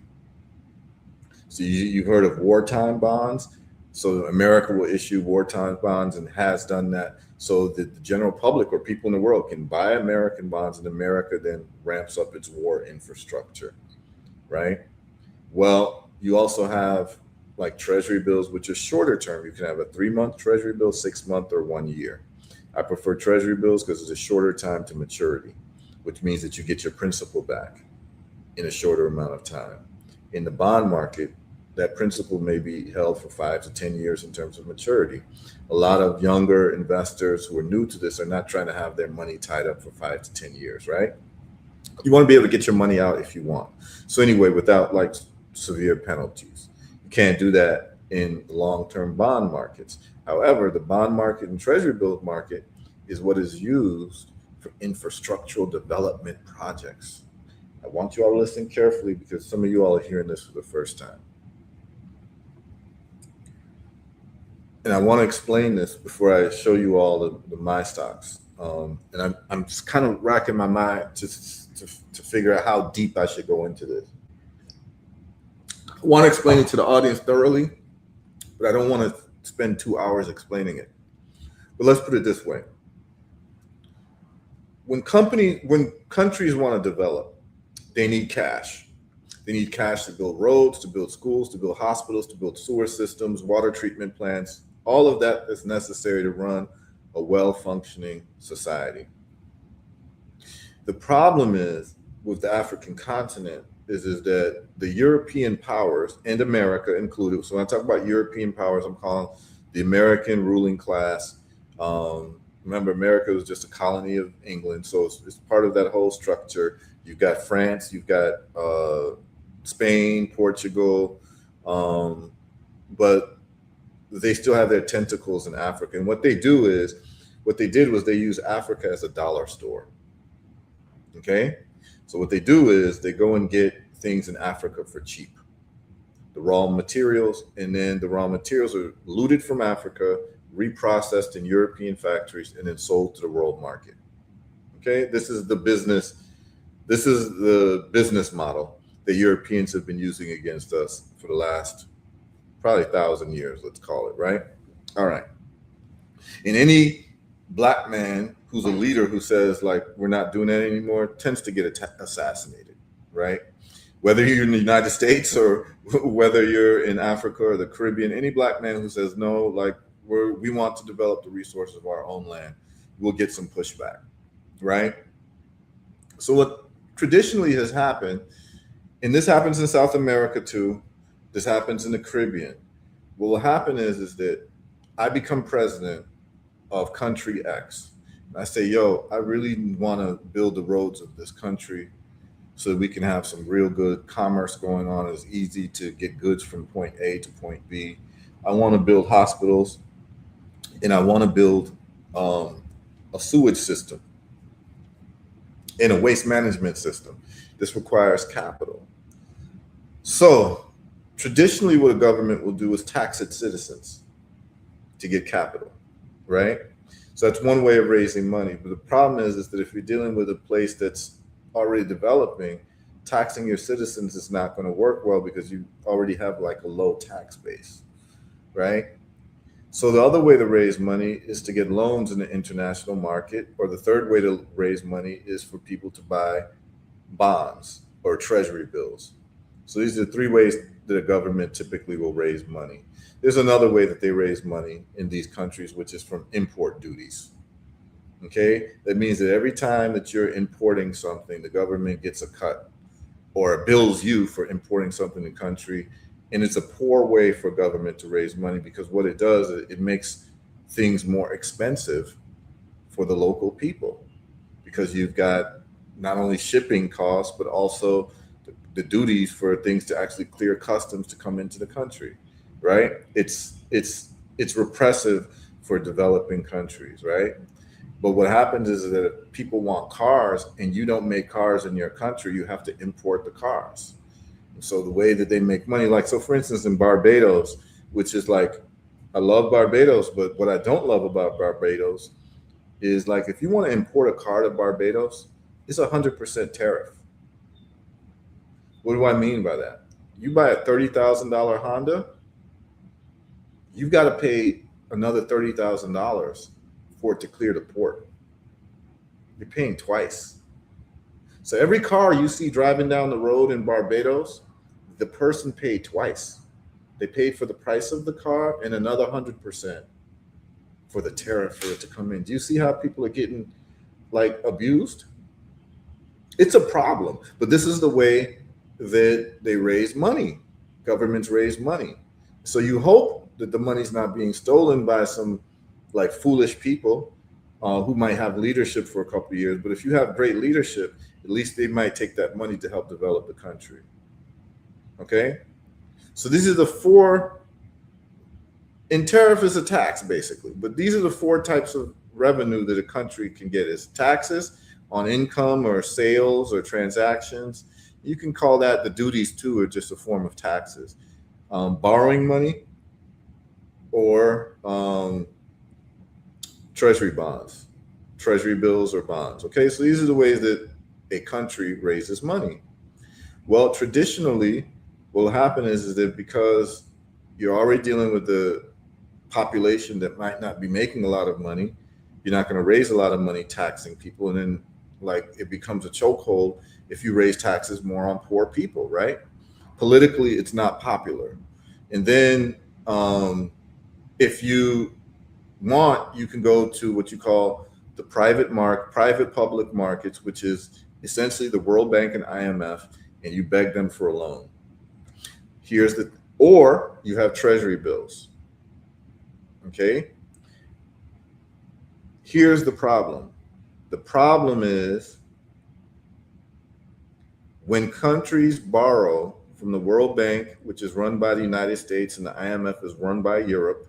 So you've heard of wartime bonds. So America will issue wartime bonds and has done that so that the general public or people in the world can buy American bonds, and America then ramps up its war infrastructure, right? Well, you also have like treasury bills, which is shorter term. You can have a 3 month treasury bill, 6 month, or 1 year. I prefer treasury bills because it's a shorter time to maturity, which means that you get your principal back in a shorter amount of time. In the bond market, that principal may be held for 5 to 10 years in terms of maturity. A lot of younger investors who are new to this are not trying to have their money tied up for 5 to 10 years, right? You want to be able to get your money out if you want. So anyway, without like severe penalties. You can't do that in long-term bond markets. However, the bond market and treasury bill market is what is used for infrastructural development projects. I want you all to listen carefully because some of you all are hearing this for the first time. And I want to explain this before I show you all the my stocks. And I'm just kind of racking my mind to figure out how deep I should go into this. I want to explain it to the audience thoroughly, but I don't want to spend 2 hours explaining it. But let's put it this way. When countries want to develop, they need cash. They need cash to build roads, to build schools, to build hospitals, to build sewer systems, water treatment plants. All of that is necessary to run a well-functioning society. The problem is with the African continent is that the European powers, and America included, so when I talk about European powers, I'm calling the American ruling class. Remember, America was just a colony of England, so it's part of that whole structure. You've got France, you've got Spain, Portugal, but they still have their tentacles in Africa. And what they did was they use Africa as a dollar store. Okay? So what they do is they go and get things in Africa for cheap, the raw materials, and then the raw materials are looted from Africa, reprocessed in European factories, and then sold to the world market. Okay? This is the business model that Europeans have been using against us for the last probably 1,000 years, let's call it, right? All right. And any black man who's a leader who says, like, we're not doing that anymore, tends to get assassinated, right? Whether you're in the United States or whether you're in Africa or the Caribbean, any black man who says, no, like, we want to develop the resources of our own land, will get some pushback, right? So what traditionally has happened, and this happens in South America too, this happens in the Caribbean. What will happen is that I become president of country X. And I say, yo, I really want to build the roads of this country so that we can have some real good commerce going on. It's easy to get goods from point A to point B. I want to build hospitals, and I want to build a sewage system and a waste management system. This requires capital. So traditionally, what a government will do is tax its citizens to get capital, right? So that's one way of raising money. But the problem is that if you're dealing with a place that's already developing, taxing your citizens is not going to work well because you already have like a low tax base, right? So the other way to raise money is to get loans in the international market, or the third way to raise money is for people to buy bonds or treasury bills. So these are the three ways that a government typically will raise money. There's another way that they raise money in these countries, which is from import duties. Okay, that means that every time that you're importing something, the government gets a cut or bills you for importing something in the country. And it's a poor way for government to raise money because what it does is it makes things more expensive for the local people because you've got not only shipping costs, but also the duties for things to actually clear customs to come into the country, right? It's repressive for developing countries, right? But what happens is that if people want cars and you don't make cars in your country, you have to import the cars. And so the way that they make money, like, so for instance, in Barbados, which is like, I love Barbados, but what I don't love about Barbados is, like, if you want to import a car to Barbados, it's 100% tariff. What do I mean by that? You buy a $30,000 Honda, you've got to pay another $30,000 for it to clear the port. You're paying twice. So every car you see driving down the road in Barbados, the person paid twice. They paid for the price of the car and another 100% for the tariff for it to come in. Do you see how people are getting, like, abused? It's a problem, but this is the way that they raise money. Governments raise money. So you hope that the money's not being stolen by some, like, foolish people who might have leadership for a couple of years. But if you have great leadership, at least they might take that money to help develop the country. Okay? So these are the four, and tariff is a tax basically, but these are the four types of revenue that a country can get: is taxes on income or sales or transactions. You can call that the duties too, or just a form of taxes. Borrowing money, or treasury bonds, treasury bills or bonds. Okay, so these are the ways that a country raises money. Well, traditionally, what will happen is that because you're already dealing with the population that might not be making a lot of money, you're not going to raise a lot of money taxing people, and then, like, it becomes a chokehold if you raise taxes more on poor people, right? Politically, it's not popular. And then if you want, you can go to what you call the private public markets, which is essentially the World Bank and IMF, and you beg them for a loan. Or you have treasury bills. Okay? Here's the problem. The problem is when countries borrow from the World Bank, which is run by the United States, and the IMF is run by Europe,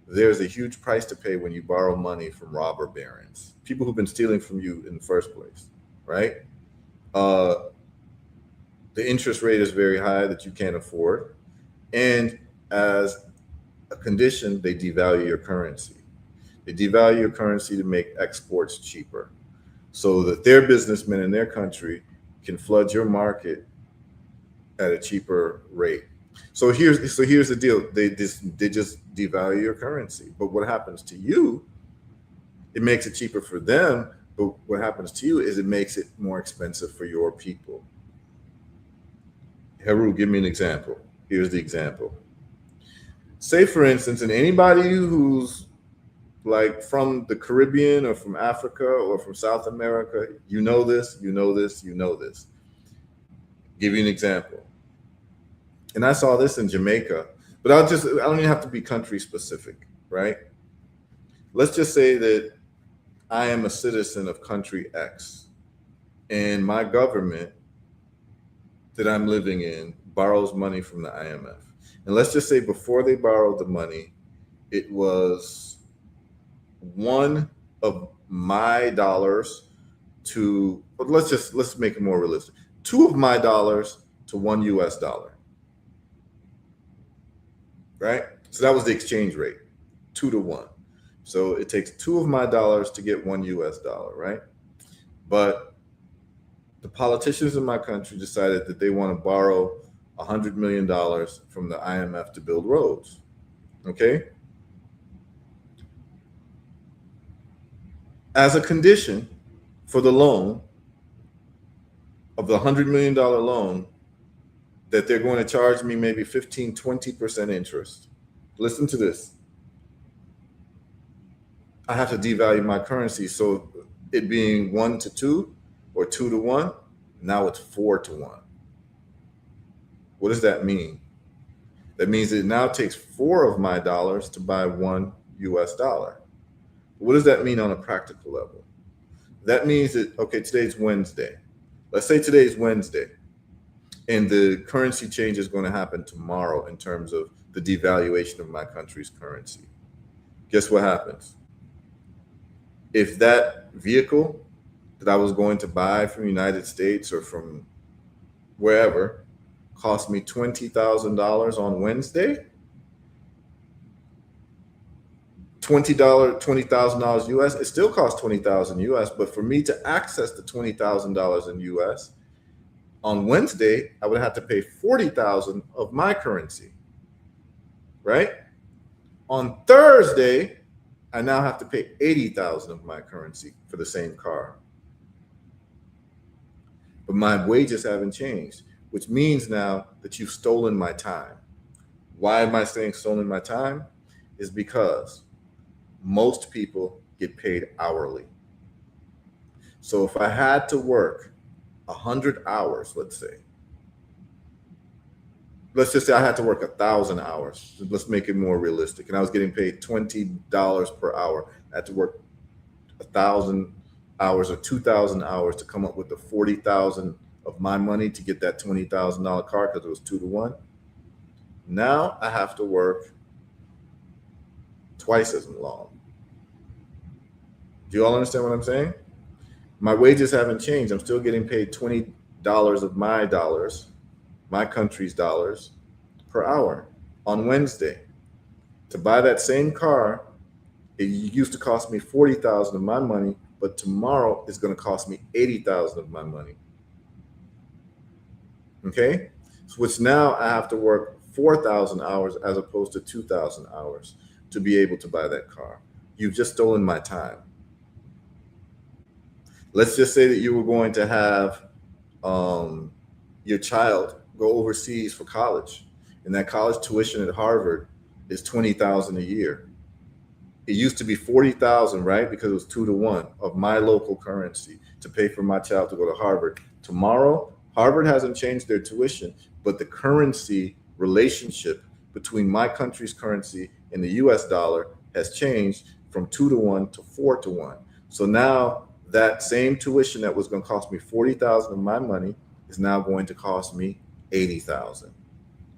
there's a huge price to pay when you borrow money from robber barons, people who've been stealing from you in the first place, right? The interest rate is very high that you can't afford. And as a condition, they devalue your currency. They devalue your currency to make exports cheaper so that their businessmen in their country can flood your market at a cheaper rate. So here's the deal. They just devalue your currency. But what happens to you, it makes it cheaper for them, but what happens to you is it makes it more expensive for your people. Heru, give me an example. Here's the example. Say, for instance, and anybody who's, like, from the Caribbean or from Africa or from South America, you know this. Give you an example. And I saw this in Jamaica, but I don't even have to be country specific, right? Let's just say that I am a citizen of country X, and my government that I'm living in borrows money from the IMF. And let's just say before they borrowed the money, it was one of my dollars to, let's make it more realistic, two of my dollars to $1 US. Right? So that was the exchange rate, 2 to 1. So it takes two of my dollars to get $1 US, right? But the politicians in my country decided that they want to borrow $100 million from the IMF to build roads. Okay? As a condition for the loan, of the $100 million loan, that they're going to charge me maybe 15, 20% interest. Listen to this. I have to devalue my currency. So it being 1 to 2 or 2 to 1, now it's 4 to 1. What does that mean? That means it now takes 4 of my dollars to buy $1 US. What does that mean on a practical level? That means that, okay, today's Wednesday. Let's say today's Wednesday, and the currency change is going to happen tomorrow in terms of the devaluation of my country's currency. Guess what happens? if that vehicle that I was going to buy from the United States or from wherever cost me $20,000 on Wednesday, $20,000 US, it still costs 20,000 US, but for me to access the $20,000 in US on Wednesday, I would have to pay 40,000 of my currency, right? On Thursday, I now have to pay 80,000 of my currency for the same car. But my wages haven't changed, which means now that you've stolen my time. Why am I saying stolen my time? Is because most people get paid hourly. So if I had to work 100 hours, let's just say I had to work 1,000 hours. Let's make it more realistic. And I was getting paid $20 per hour. I had to work 1,000 hours or 2,000 hours to come up with the 40,000 of my money to get that $20,000 car because it was 2-to-1. Now I have to work twice as long. Do you all understand what I'm saying? My wages haven't changed. I'm still getting paid $20 of my dollars, my country's dollars, per hour on Wednesday. To buy that same car, it used to cost me 40,000 of my money, but tomorrow it's going to cost me 80,000 of my money. Okay? So which now I have to work 4,000 hours as opposed to 2,000 hours to be able to buy that car. You've just stolen my time. Let's just say that you were going to have your child go overseas for college, and that college tuition at Harvard is 20,000 a year. It used to be 40,000, right? Because it was 2-to-1 of my local currency to pay for my child to go to Harvard. Tomorrow, Harvard hasn't changed their tuition, but the currency relationship between my country's currency and the US dollar has changed from 2-to-1 to 4-to-1. So now that same tuition that was going to cost me 40,000 of my money is now going to cost me 80,000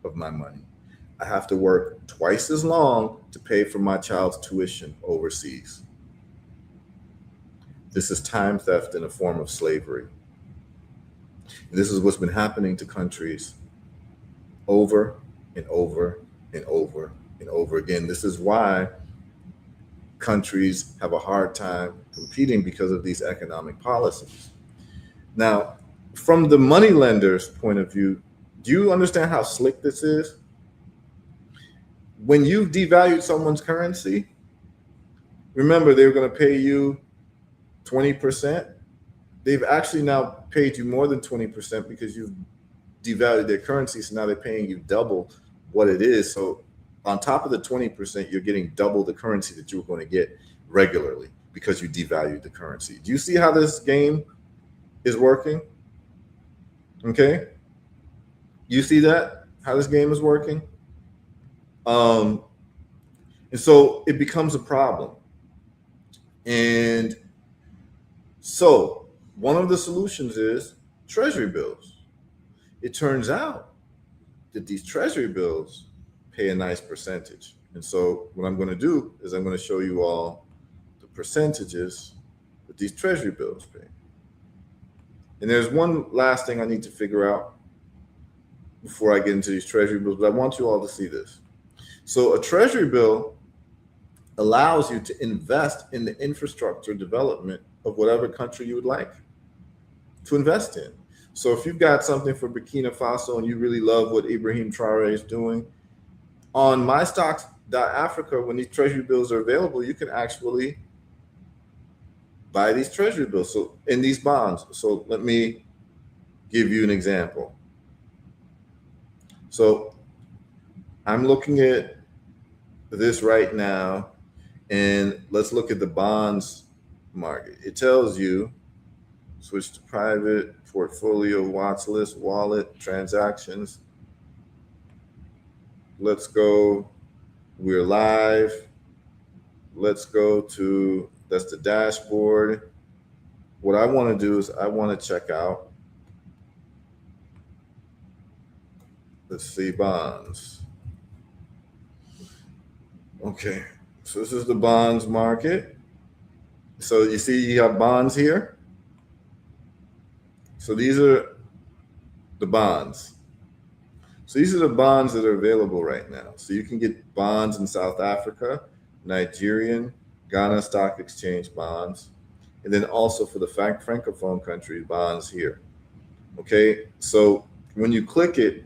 of my money. I have to work twice as long to pay for my child's tuition overseas. This is time theft in a form of slavery. This is what's been happening to countries over and over and over and over again. This is why countries have a hard time competing because of these economic policies. Now, from the money lender's point of view, do you understand how slick this is? When you devalued someone's currency, remember they were going to pay you 20%. They've actually now paid you more than 20% because you've devalued their currency. So now they're paying you double what it is. So on top of the 20%, you're getting double the currency that you were going to get regularly because you devalued the currency. Do you see how this game is working? Okay. You see that? How this game is working? And so it becomes a problem. And so one of the solutions is treasury bills. It turns out that these treasury bills pay a nice percentage. And so what I'm going to do is I'm going to show you all the percentages that these treasury bills pay. And there's one last thing I need to figure out before I get into these treasury bills, but I want you all to see this. So a treasury bill allows you to invest in the infrastructure development of whatever country you would like to invest in. So if you've got something for Burkina Faso and you really love what Ibrahim Traore is doing, on mystocks.africa, when these treasury bills are available, you can actually buy these treasury bills, so in these bonds. So let me give you an example. So I'm looking at this right now, and let's look at the bonds market. It tells you switch to private, portfolio, watch list, wallet, transactions. Let's go. We're live. Let's go to, that's the dashboard. What I want to do is I want to check out, let's see, bonds. Okay, so this is the bonds market. So you see you have bonds here. So these are the bonds. So these are the bonds that are available right now. So you can get bonds in South Africa, Nigerian, Ghana Stock Exchange bonds, and then also for the Francophone countries, bonds here. Okay, so when you click it,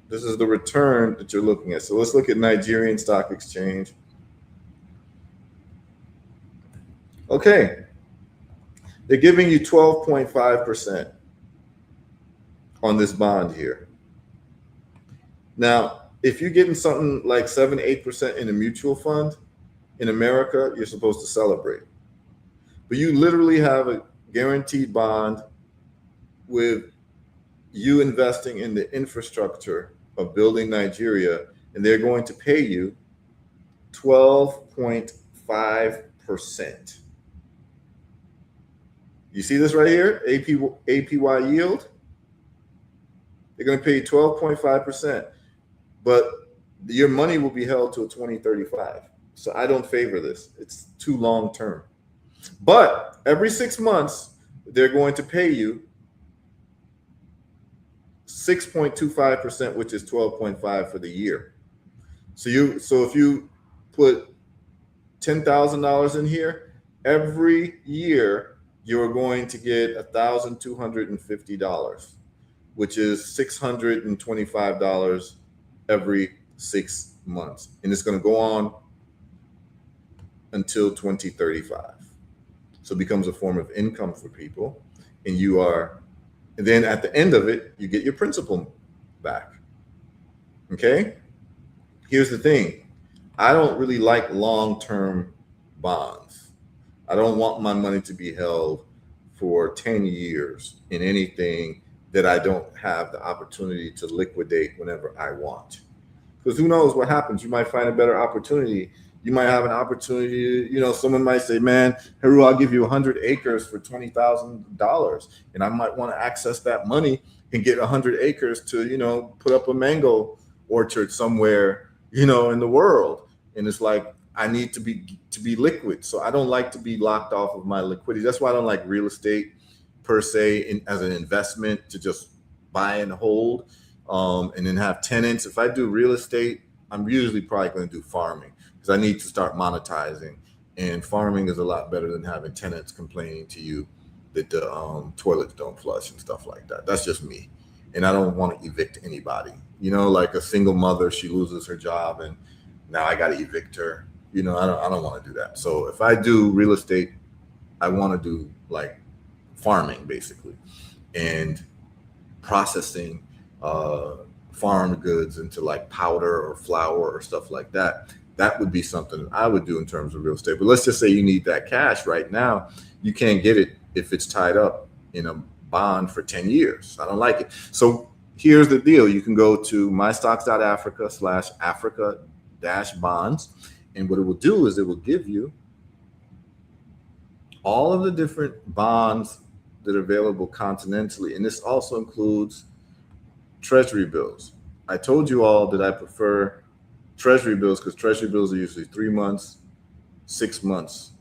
this is the return that you're looking at. So let's look at Nigerian Stock Exchange. Okay, they're giving you 12.5% on this bond here. Now, if you're getting something like 7, 8% in a mutual fund in America, you're supposed to celebrate. But you literally have a guaranteed bond with you investing in the infrastructure of building Nigeria, and they're going to pay you 12.5%. You see this right here, APY yield? They're going to pay you 12.5%, but your money will be held till 2035. So I don't favor this. It's too long term. But every 6 months, they're going to pay you 6.25%, which is 12.5 for the year. So if you put $10,000 in here, every year you're going to get $1,250, which is $625 every 6 months. And it's going to go on until 2035. So it becomes a form of income for people. And then at the end of it, you get your principal back. Okay? Here's the thing. I don't really like long-term bonds. I don't want my money to be held for 10 years in anything that I don't have the opportunity to liquidate whenever I want. Because who knows what happens? You might find a better opportunity. You might have an opportunity, someone might say, man, Heru, I'll give you 100 acres for $20,000. And I might want to access that money and get 100 acres to, put up a mango orchard somewhere, in the world. And it's like, I need to be liquid. So I don't like to be locked off of my liquidity. That's why I don't like real estate per se as an investment to just buy and hold and then have tenants. If I do real estate, I'm usually probably going to do farming because I need to start monetizing. And farming is a lot better than having tenants complaining to you that the toilets don't flush and stuff like that. That's just me. And I don't want to evict anybody. Like a single mother, she loses her job and now I got to evict her. I don't want to do that. So if I do real estate, I want to do like farming basically and processing farm goods into like powder or flour or stuff like that. That would be something I would do in terms of real estate. But let's just say you need that cash right now. You can't get it if it's tied up in a bond for 10 years. I don't like it. So here's the deal. You can go to mystocks.africa/Africa-bonds. And what it will do is it will give you all of the different bonds that are available continentally. And this also includes treasury bills. I told you all that I prefer treasury bills because treasury bills are usually 3 months, 6 months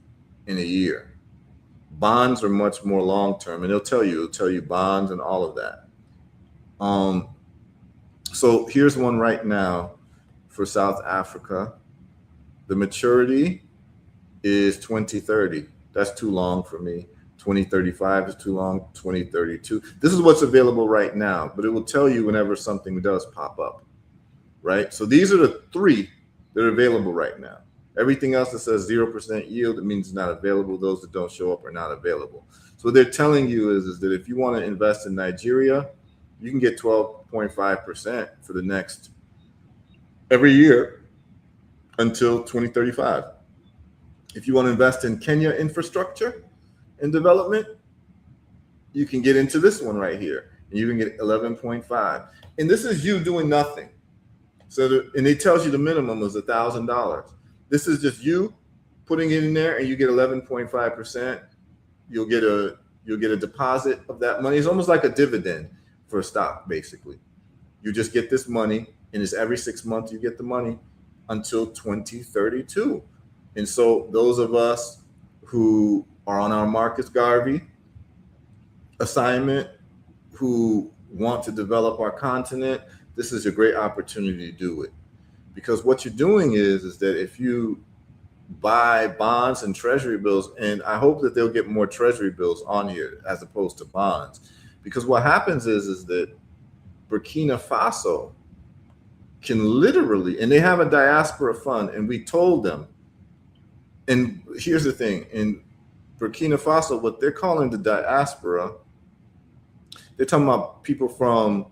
in a year. Bonds are much more long-term, and it'll tell you bonds and all of that. So here's one right now for South Africa. The maturity is 2030. That's too long for me. 2035 is too long. 2032. This is what's available right now, but it will tell you whenever something does pop up, right? So these are the 3 that are available right now. Everything else that says 0% yield, it means it's not available. Those that don't show up are not available. So what they're telling you is that if you want to invest in Nigeria, you can get 12.5% for the next every year until 2035. If you want to invest in Kenya infrastructure and development, you can get into this one right here, and you can get 11.5. And this is you doing nothing. And it tells you the minimum is $1,000. This is just you putting it in there, and you get 11.5%. You'll get a deposit of that money. It's almost like a dividend for a stock, basically. You just get this money, and it's every 6 months you get the money until 2032. And so those of us who are on our Marcus Garvey assignment, who want to develop our continent, this is a great opportunity to do it. Because what you're doing is that if you buy bonds and treasury bills, and I hope that they'll get more treasury bills on here as opposed to bonds. Because what happens is that Burkina Faso can literally, and they have a diaspora fund, and we told them, and here's the thing, in Burkina Faso, what they're calling the diaspora, they're talking about people from,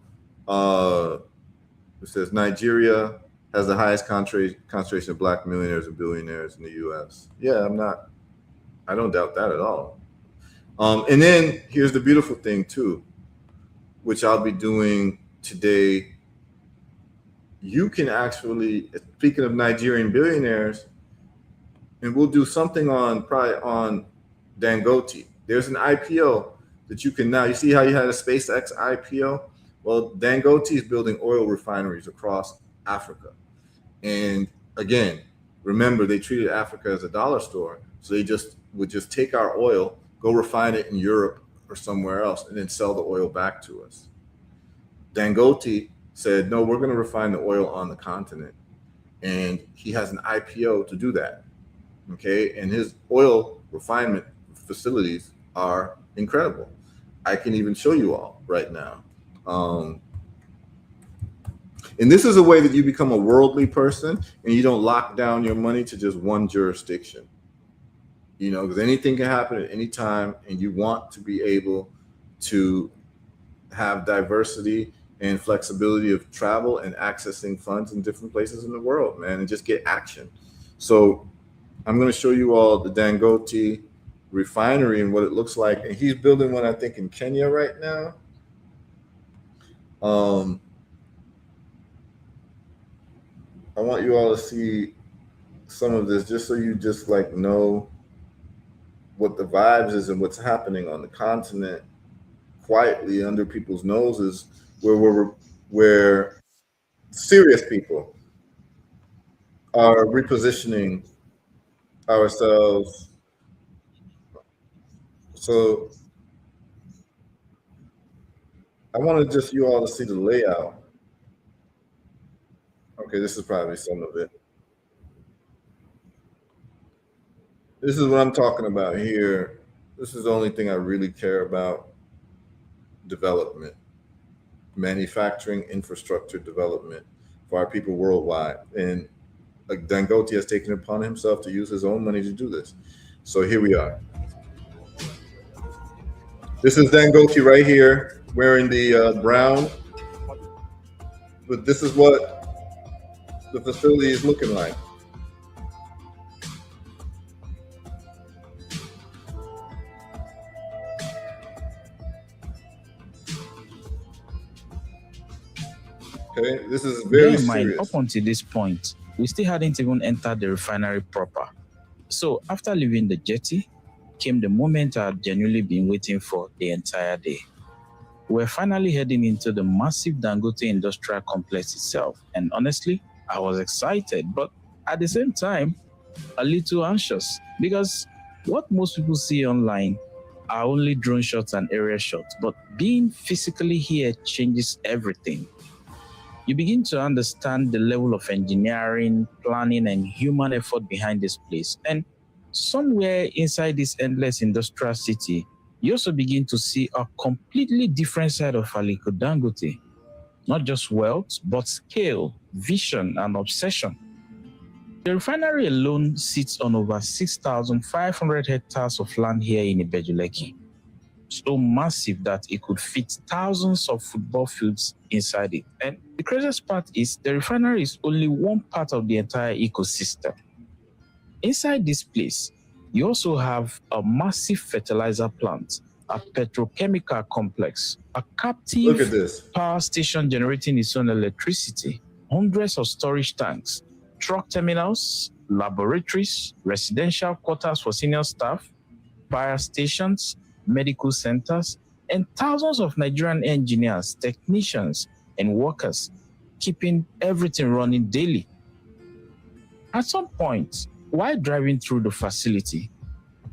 it says Nigeria has the highest concentration of black millionaires and billionaires in the U.S. Yeah, I don't doubt that at all. And then here's the beautiful thing too, which I'll be doing today. You can actually, speaking of Nigerian billionaires, and we'll do something probably on Dangote. There's an IPO that you can now, you see how you had a SpaceX IPO? Well, Dangote is building oil refineries across Africa. And again, remember, they treated Africa as a dollar store. So they would just take our oil, go refine it in Europe or somewhere else, and then sell the oil back to us. Dangote said, no, we're going to refine the oil on the continent. And he has an IPO to do that. Okay. And his oil refinement facilities are incredible. I can even show you all right now. And this is a way that you become a worldly person and you don't lock down your money to just one jurisdiction. You know, because anything can happen at any time, and you want to be able to have diversity and flexibility of travel and accessing funds in different places in the world, man, and just get action. So I'm going to show you all the Dangote refinery and what it looks like. And he's building one, I think, in Kenya right now. I want you all to see some of this, just so you just like know what the vibes is and what's happening on the continent quietly under people's noses, where serious people are repositioning ourselves. So I wanted just you all to see the layout. Okay, this is probably some of it. This is what I'm talking about here. This is the only thing I really care about. Development, manufacturing, infrastructure development for our people worldwide. And Dangote has taken it upon himself to use his own money to do this. So here we are. This is Dangote right here, wearing the brown. But this is what the facility is looking like. Okay, this is very serious. Up until this point, we still hadn't even entered the refinery proper. So after leaving the jetty, came the moment I had genuinely been waiting for the entire day. We're finally heading into the massive Dangote industrial complex itself. And honestly, I was excited, but at the same time, a little anxious, because what most people see online are only drone shots and area shots, but being physically here changes everything. You begin to understand the level of engineering, planning, and human effort behind this place. And somewhere inside this endless industrial city, you also begin to see a completely different side of Aliko Dangote. Not just wealth, but scale, vision, and obsession. The refinery alone sits on over 6,500 hectares of land here in Ibejuleki. So massive that it could fit thousands of football fields inside it. And the craziest part is the refinery is only one part of the entire ecosystem. Inside this place, you also have a massive fertilizer plant, a petrochemical complex, a captive power station generating its own electricity, hundreds of storage tanks, truck terminals, laboratories, residential quarters for senior staff, fire stations, medical centers, and thousands of Nigerian engineers, technicians, and workers keeping everything running daily. At some point, while driving through the facility,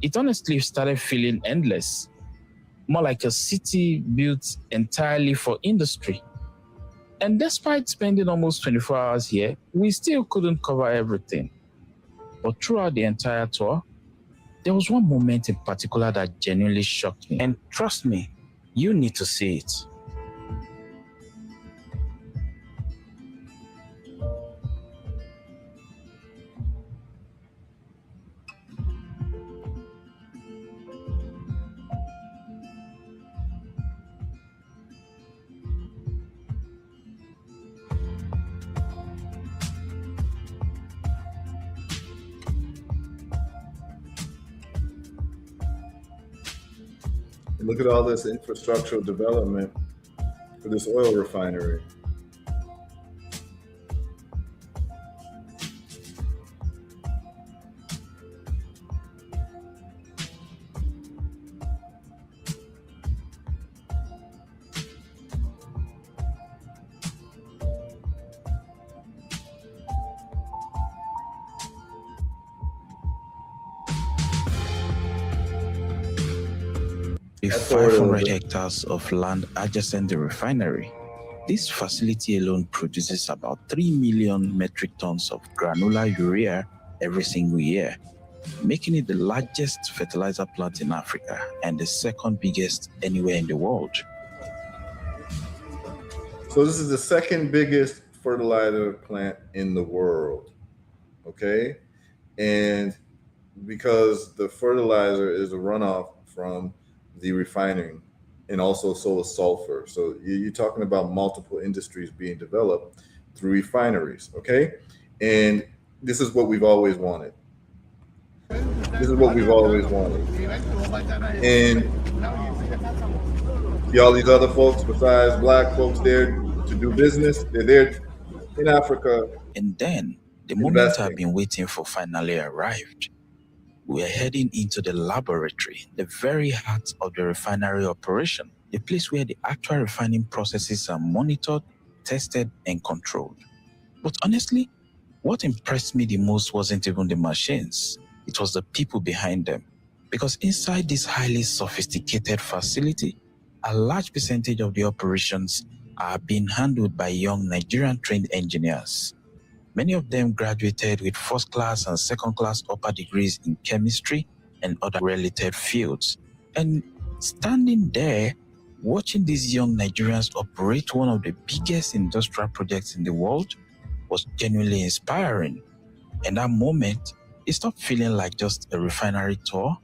It honestly started feeling endless, more like a city built entirely for industry. And despite spending almost 24 hours here, we still couldn't cover everything. But throughout the entire tour, there was one moment in particular that genuinely shocked me. And trust me, you need to see it. And look at all this infrastructural development for this oil refinery. With 500 hectares of land adjacent the refinery, this facility alone produces about 3 million metric tons of granular urea every single year, making it the largest fertilizer plant in Africa and the second biggest anywhere in the world. So this is the second biggest fertilizer plant in the world, okay? And because the fertilizer is a runoff from the refining, and also so is sulfur. So you're talking about multiple industries being developed through refineries, okay? And this is what we've always wanted. This is what we've always wanted. And see all these other folks besides black folks there to do business, they're there in Africa. And then the moment I've been waiting for finally arrived. We are heading into the laboratory, the very heart of the refinery operation, the place where the actual refining processes are monitored, tested, and controlled. But honestly, what impressed me the most wasn't even the machines, it was the people behind them. Because inside this highly sophisticated facility, a large percentage of the operations are being handled by young Nigerian-trained engineers. Many of them graduated with first-class and second-class upper degrees in chemistry and other related fields. And standing there, watching these young Nigerians operate one of the biggest industrial projects in the world was genuinely inspiring. And that moment, it stopped feeling like just a refinery tour.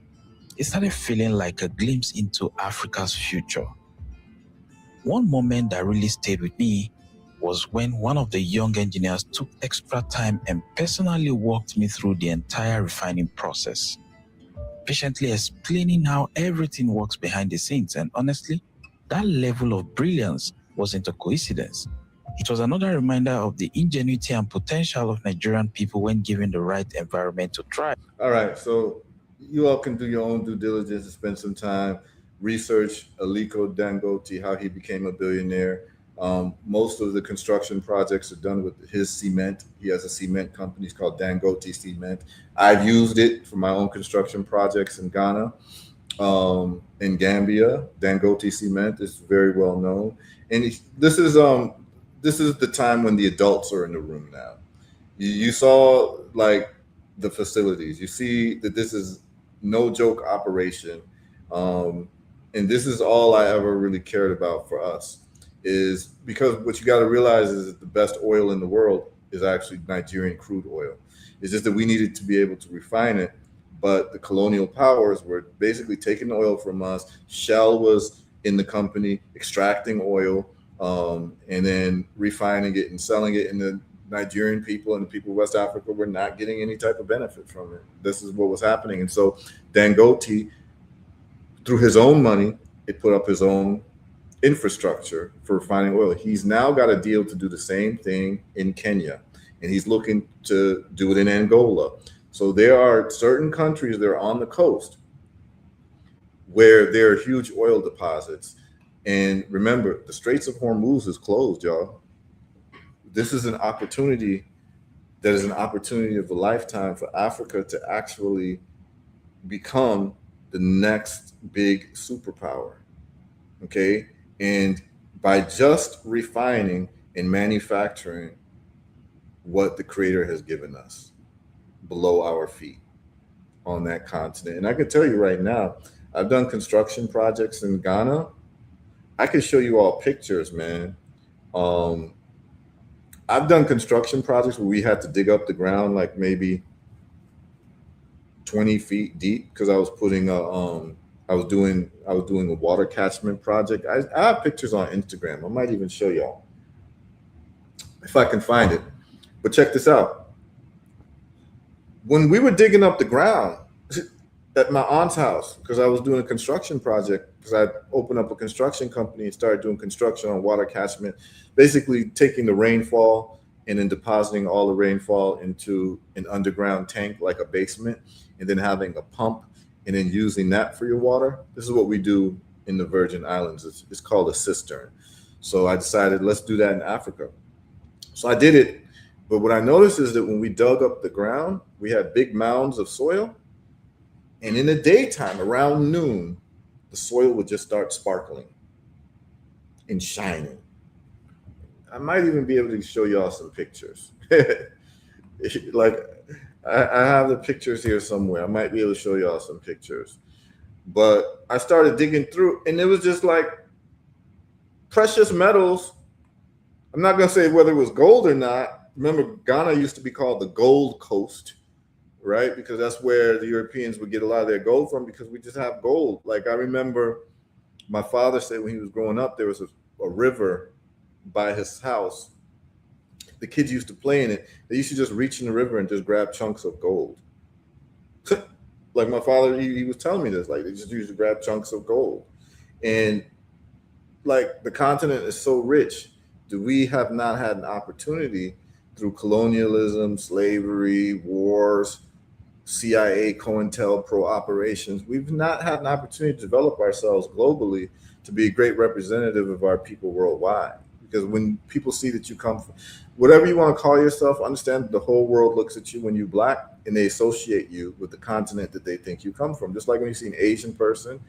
It started feeling like a glimpse into Africa's future. One moment that really stayed with me was when one of the young engineers took extra time and personally walked me through the entire refining process, patiently explaining how everything works behind the scenes. And honestly, that level of brilliance wasn't a coincidence. It was another reminder of the ingenuity and potential of Nigerian people when given the right environment to thrive. All right, so you all can do your own due diligence and spend some time, research Aliko Dangote, how he became a billionaire. Most of the construction projects are done with his cement. He has a cement company. It's called Dangote Cement. I've used it for my own construction projects in Ghana, in Gambia. Dangote Cement is very well known. And this is the time when the adults are in the room now. You saw like the facilities. You see that this is no joke operation. And this is all I ever really cared about for us, is because what you got to realize is that the best oil in the world is actually Nigerian crude oil. It's just that we needed to be able to refine it, but the colonial powers were basically taking the oil from us. Shell was in the company extracting oil, and then refining it and selling it, and the Nigerian people and the people of West Africa were not getting any type of benefit from it. This is what was happening. And so Dangote, through his own money, it put up his own infrastructure for refining oil. He's now got a deal to do the same thing in Kenya, and he's looking to do it in Angola. So there are certain countries that are on the coast where there are huge oil deposits. And remember, the Straits of Hormuz is closed, y'all. This is an opportunity that is an opportunity of a lifetime for Africa to actually become the next big superpower. Okay. And by just refining and manufacturing what the Creator has given us below our feet on that continent. And I can tell you right now, I've done construction projects in Ghana. I can show you all pictures, man. Um, I've done construction projects where we had to dig up the ground like maybe 20 feet deep because I was doing a water catchment project. I have pictures on Instagram. I might even show y'all if I can find it. But check this out. When we were digging up the ground at my aunt's house, because I was doing a construction project, because I opened up a construction company and started doing construction on water catchment, basically taking the rainfall and then depositing all the rainfall into an underground tank like a basement, and then having a pump and then using that for your water. This is what we do in the Virgin Islands. It's called a cistern. So I decided, let's do that in Africa. So I did it. But what I noticed is that when we dug up the ground, we had big mounds of soil. And in the daytime, around noon, the soil would just start sparkling and shining. I might even be able to show y'all some pictures. Like, I have the pictures here somewhere. I might be able to show y'all some pictures. But I started digging through, and it was just like precious metals. I'm not going to say whether it was gold or not. Remember, Ghana used to be called the Gold Coast, right? Because that's where the Europeans would get a lot of their gold from, because we just have gold. Like, I remember my father said when he was growing up, there was a river by his house. The kids used to play in it. They used to just reach in the river and just grab chunks of gold. Like my father, he was telling me this, like they just used to grab chunks of gold. And like the continent is so rich. Do we have not had an opportunity through colonialism, slavery, wars, CIA, COINTELPRO operations? We've not had an opportunity to develop ourselves globally to be a great representative of our people worldwide. Because when people see that you come from, whatever you want to call yourself, understand that the whole world looks at you when you're Black and they associate you with the continent that they think you come from. Just like when you see an Asian person.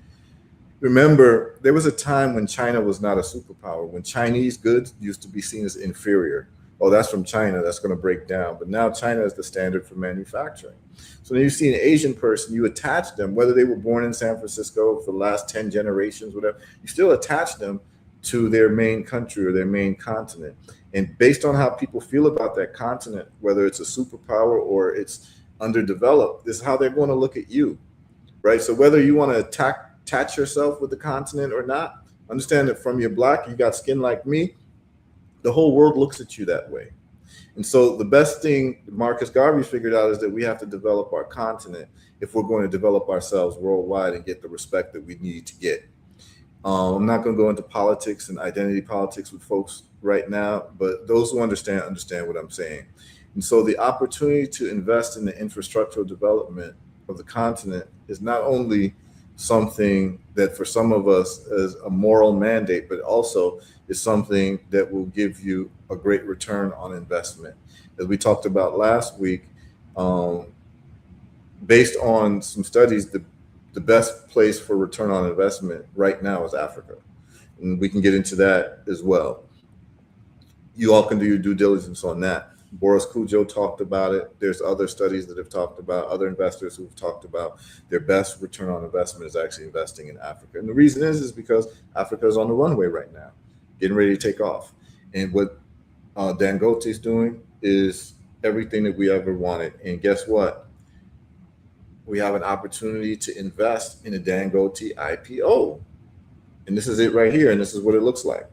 Remember, there was a time when China was not a superpower, when Chinese goods used to be seen as inferior. Oh, that's from China, that's going to break down. But now China is the standard for manufacturing. So when you see an Asian person, you attach them, whether they were born in San Francisco for the last 10 generations, whatever, you still attach them to their main country or their main continent. And based on how people feel about that continent, whether it's a superpower or it's underdeveloped, this is how they're going to look at you, right? So whether you want to attach yourself with the continent or not, understand that from your Black, you got skin like me, the whole world looks at you that way. And so the best thing Marcus Garvey figured out is that we have to develop our continent if we're going to develop ourselves worldwide and get the respect that we need to get. I'm not going to go into politics and identity politics with folks right now, but those who understand what I'm saying. And so the opportunity to invest in the infrastructural development of the continent is not only something that for some of us is a moral mandate, but also is something that will give you a great return on investment. As we talked about last week, based on some studies, the best place for return on investment right now is Africa. And we can get into that as well. You all can do your due diligence on that. Boris Cujo talked about it. There's other studies that have talked about, other investors who've talked about their best return on investment is actually investing in Africa. And the reason is because Africa is on the runway right now, getting ready to take off. And what Dangote is doing is everything that we ever wanted. And guess what? We have an opportunity to invest in a Dangote IPO. And this is it right here. And this is what it looks like.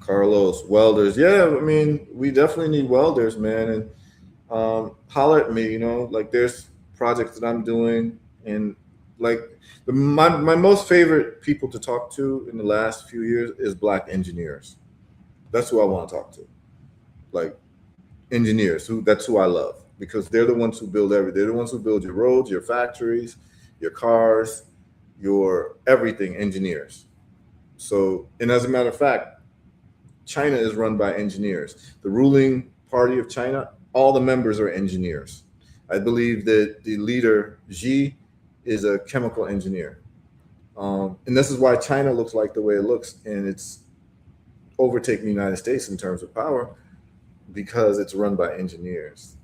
Carlos, welders. Yeah, I mean, we definitely need welders, man. And holler at me, like there's projects that I'm doing. And like my most favorite people to talk to in the last few years is Black engineers. That's who I want to talk to. Like engineers, that's who I love, because they're the ones who build everything. They're the ones who build your roads, your factories, your cars, your everything, engineers. So, and as a matter of fact, China is run by engineers. The ruling party of China, all the members are engineers. I believe that the leader, Xi, is a chemical engineer. And this is why China looks like the way it looks, and it's overtaking the United States in terms of power because it's run by engineers.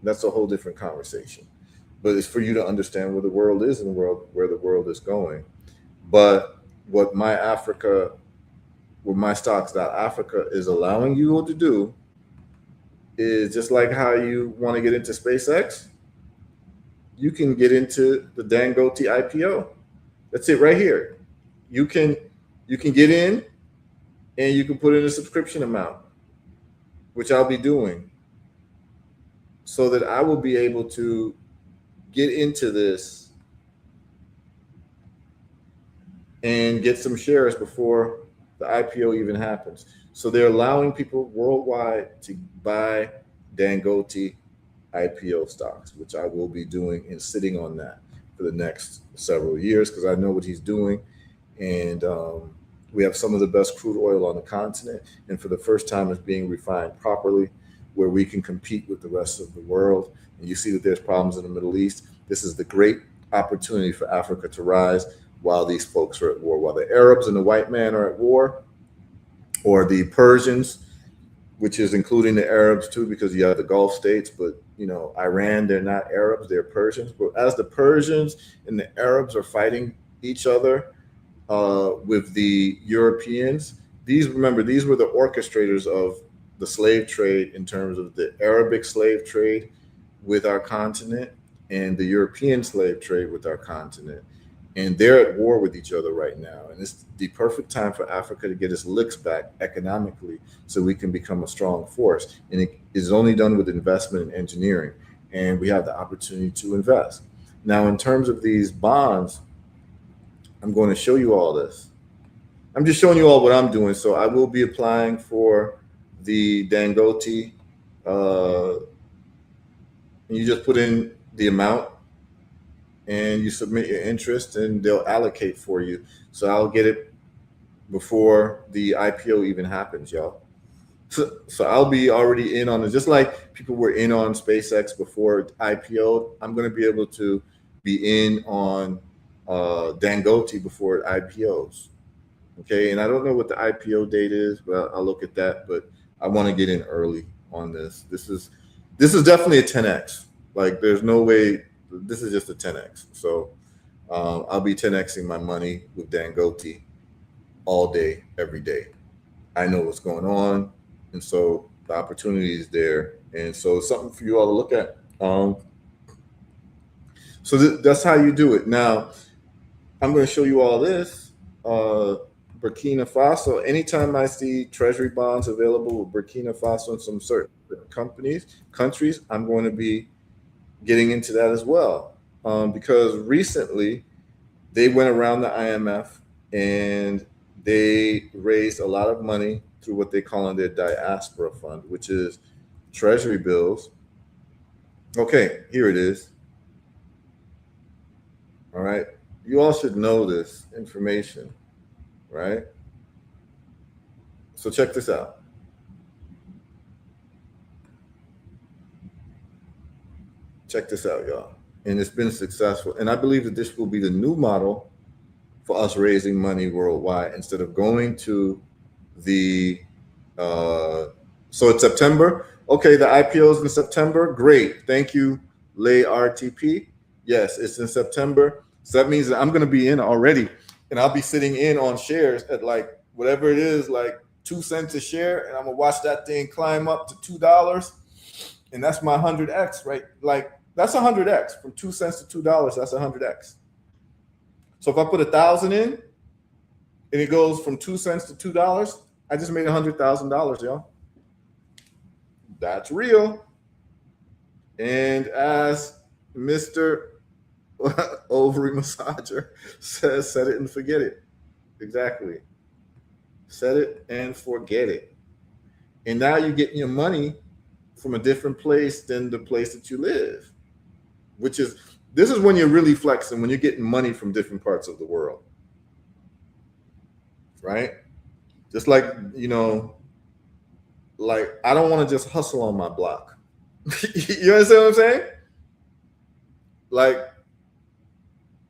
That's a whole different conversation. But it's for you to understand where the world is and where the world is going. But what my stocks.africa is allowing you to do is just like how you want to get into SpaceX, you can get into the Dangote IPO. That's it right here. You can get in and you can put in a subscription amount, which I'll be doing, so that I will be able to get into this and get some shares before the IPO even happens. So they're allowing people worldwide to buy Dangote IPO stocks, which I will be doing and sitting on that for the next several years because I know what he's doing. And we have some of the best crude oil on the continent. And for the first time, it's being refined properly where we can compete with the rest of the world. And you see that there's problems in the Middle East. This is the great opportunity for Africa to rise while these folks are at war, while the Arabs and the white man are at war, or the Persians, which is including the Arabs too, because you have the Gulf states, but Iran, they're not Arabs, they're Persians. But as the Persians and the Arabs are fighting each other with the Europeans, remember, these were the orchestrators of the slave trade in terms of the Arabic slave trade with our continent and the European slave trade with our continent. And they're at war with each other right now. And it's the perfect time for Africa to get its licks back economically so we can become a strong force. And it is only done with investment in engineering. And we have the opportunity to invest. Now, in terms of these bonds, I'm going to show you all this. I'm just showing you all what I'm doing. So I will be applying for the Dangote. And you just put in the amount and you submit your interest and they'll allocate for you. So I'll get it before the IPO even happens, y'all. So I'll be already in on it. Just like people were in on SpaceX before IPO, I'm going to be able to be in on Dangote before it IPOs. Okay, and I don't know what the IPO date is, but I'll look at that. But I want to get in early on this. This is definitely a 10x. Like, there's no way. This is just a 10x. So I'll be 10xing my money with Dangote all day, every day. I know what's going on, and so the opportunity is there, and so it's something for you all to look at. So that's how you do it. Now, I'm going to show you all this. Burkina Faso. Anytime I see treasury bonds available with Burkina Faso and some certain countries, I'm going to be getting into that as well, because recently they went around the IMF and they raised a lot of money through what they call in their diaspora fund, which is treasury bills. Okay, here it is. All right, you all should know this information, right? So check this out. Check this out, y'all. And it's been successful. And I believe that this will be the new model for us raising money worldwide instead of going to the, so it's September. Okay, the IPO is in September. Great. Thank you, Lay RTP. Yes, it's in September. So that means that I'm going to be in already. And I'll be sitting in on shares at like whatever it is, like 2 cents a share. And I'm going to watch that thing climb up to $2. And that's my 100x, right? Like, that's 100x from 2 cents to $2. That's 100x. So if I put 1,000 in and it goes from 2 cents to $2, I just made $100,000, y'all. That's real. And as Mr. Ovary Massager says, set it and forget it. Exactly. Set it and forget it. And now you're getting your money from a different place than the place that you live. This is when you're really flexing, when you're getting money from different parts of the world, right? Just like, like I don't want to just hustle on my block. You understand what I'm saying? Like,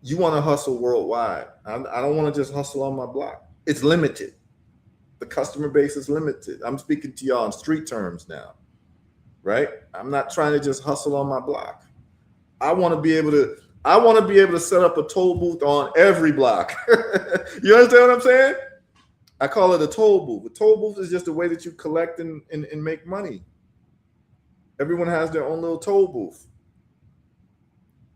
you want to hustle worldwide. I don't want to just hustle on my block. It's limited. The customer base is limited. I'm speaking to y'all in street terms now, right? I'm not trying to just hustle on my block. I want to be able to set up a toll booth on every block. You understand what I'm saying? I call it a toll booth. A toll booth is just a way that you collect and make money. Everyone has their own little toll booth,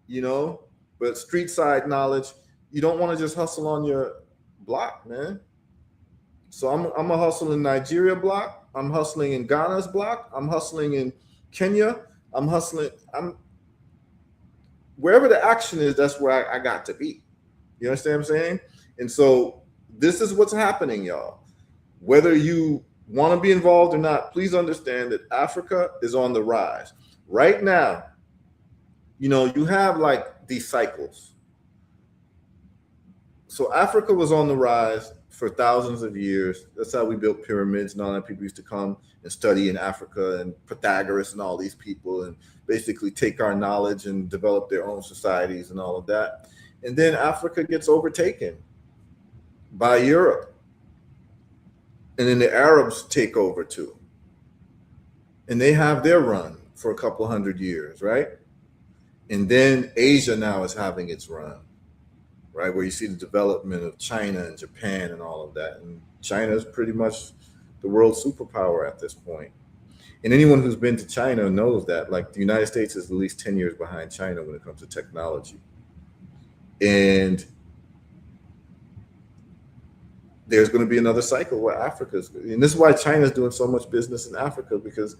you know? But street side knowledge, you don't want to just hustle on your block, man. So I'm a hustle in Nigeria block. I'm hustling in Ghana's block. I'm hustling in Kenya. I'm wherever the action is, that's where I got to be. You understand what I'm saying? And so this is what's happening, y'all. Whether you want to be involved or not, please understand that Africa is on the rise. Right now, you know, you have like these cycles. So Africa was on the rise for thousands of years. That's how we built pyramids and all that. People used to come and study in Africa, and Pythagoras and all these people, and basically take our knowledge and develop their own societies and all of that. And then Africa gets overtaken by Europe. And then the Arabs take over too. And they have their run for a couple hundred years, right? And then Asia now is having its run, right? Where you see the development of China and Japan and all of that. And China is pretty much the world superpower at this point. And anyone who's been to China knows that, like, the United States is at least 10 years behind China when it comes to technology. And there's going to be another cycle where Africa's, and this is why China's doing so much business in Africa, because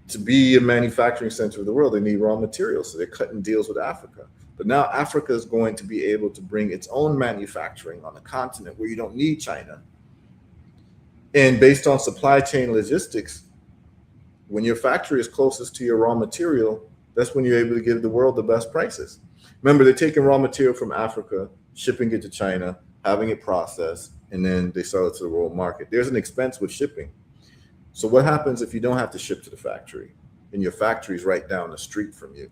to be a manufacturing center of the world, they need raw materials. So they're cutting deals with Africa. But now Africa is going to be able to bring its own manufacturing on a continent where you don't need China. And based on supply chain logistics, when your factory is closest to your raw material, that's when you're able to give the world the best prices. Remember, they're taking raw material from Africa, shipping it to China, having it processed, and then they sell it to the world market. There's an expense with shipping. So what happens if you don't have to ship to the factory and your factory is right down the street from you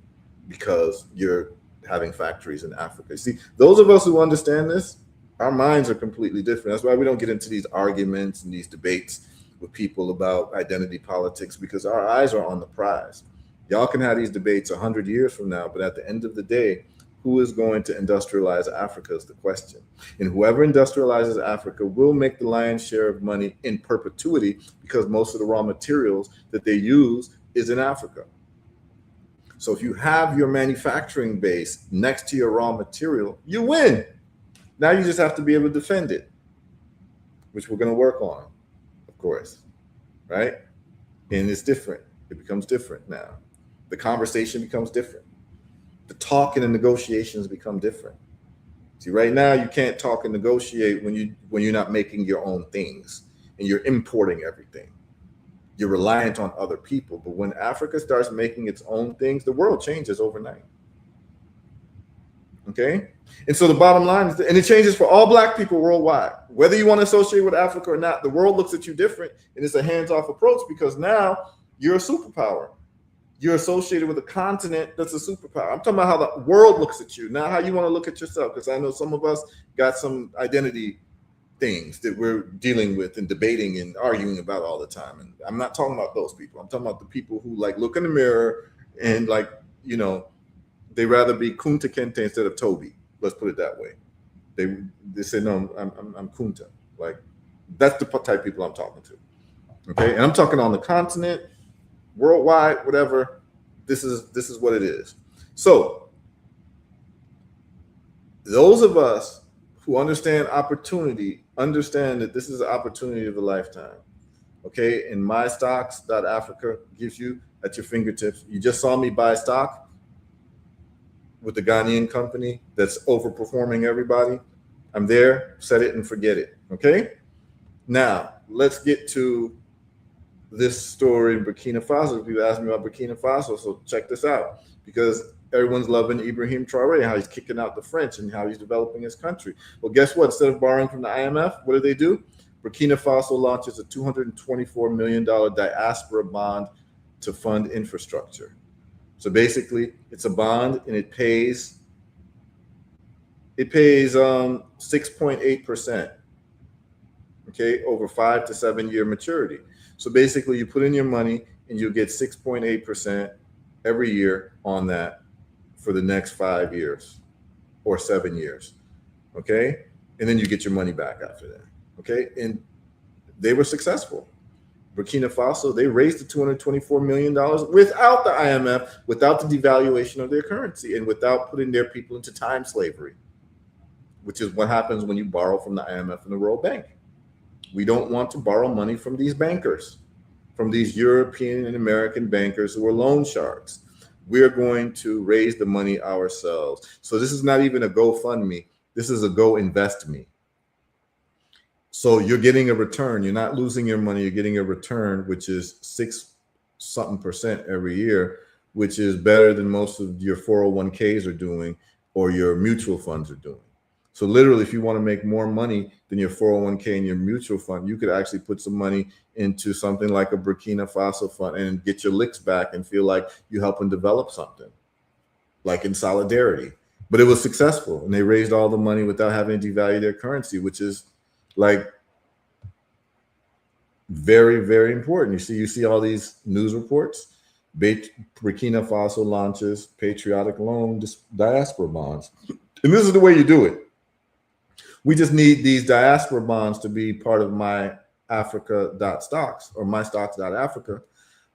because you're having factories in Africa? See, those of us who understand this, our minds are completely different. That's why we don't get into these arguments and these debates with people about identity politics, because our eyes are on the prize. Y'all can have these debates 100 years from now, but at the end of the day, who is going to industrialize Africa is the question. And whoever industrializes Africa will make the lion's share of money in perpetuity, because most of the raw materials that they use is in Africa. So if you have your manufacturing base next to your raw material, you win. Now you just have to be able to defend it, which we're going to work on, of course, right? And it's different. It becomes different now. The conversation becomes different. The talk and the negotiations become different. See, right now you can't talk and negotiate when you're not making your own things and you're importing everything. You're reliant on other people. But when Africa starts making its own things, the world changes overnight. Okay? And so the bottom line is, and it changes for all Black people worldwide. Whether you want to associate with Africa or not, the world looks at you different, and it's a hands-off approach, because now you're a superpower. You're associated with a continent that's a superpower. I'm talking about how the world looks at you, not how you want to look at yourself, because I know some of us got some identity things that we're dealing with and debating and arguing about all the time. And I'm not talking about those people. I'm talking about the people who, like, look in the mirror and, like, you know, they rather be Kunta Kinte instead of Toby. Let's put it that way. They say, no, I'm Kunta. Like, that's the type of people I'm talking to. Okay, and I'm talking on the continent, worldwide, whatever. This is what it is. So those of us who understand opportunity understand that this is an opportunity of a lifetime. Okay, and mystocks.africa gives you at your fingertips. You just saw me buy stock with the Ghanaian company that's overperforming everybody. I'm there, set it and forget it. Okay, now let's get to this story in Burkina Faso. People ask me about Burkina Faso, so check this out, because everyone's loving Ibrahim Traoré, how he's kicking out the French and how he's developing his country. Well, guess what? Instead of borrowing from the IMF, what do? Burkina Faso launches a $224 million diaspora bond to fund infrastructure. So basically, it's a bond, and it pays 6.8%. Okay, over 5 to 7 year maturity. So basically, you put in your money, and you get 6.8% every year on that for the next 5 years or 7 years. Okay, and then you get your money back after that. Okay, and they were successful. Burkina Faso, they raised the $224 million without the IMF, without the devaluation of their currency, and without putting their people into time slavery, which is what happens when you borrow from the IMF and the World Bank. We don't want to borrow money from these bankers, from these European and American bankers who are loan sharks. We're going to raise the money ourselves. So this is not even a GoFundMe. This is a Go Invest Me. So you're getting a return. You're not losing your money. You're getting a return, which is 6% every year, which is better than most of your 401ks are doing or your mutual funds are doing. So literally, if you want to make more money than your 401k and your mutual fund, you could actually put some money into something like a Burkina Faso fund and get your licks back and feel like you help them develop something, like in solidarity. But it was successful, and they raised all the money without having to devalue their currency, which is like very, very important. You see all these news reports. Burkina Faso launches patriotic loan diaspora bonds. And this is the way you do it. We just need these diaspora bonds to be part of my Africa.stocks or my stocks.africa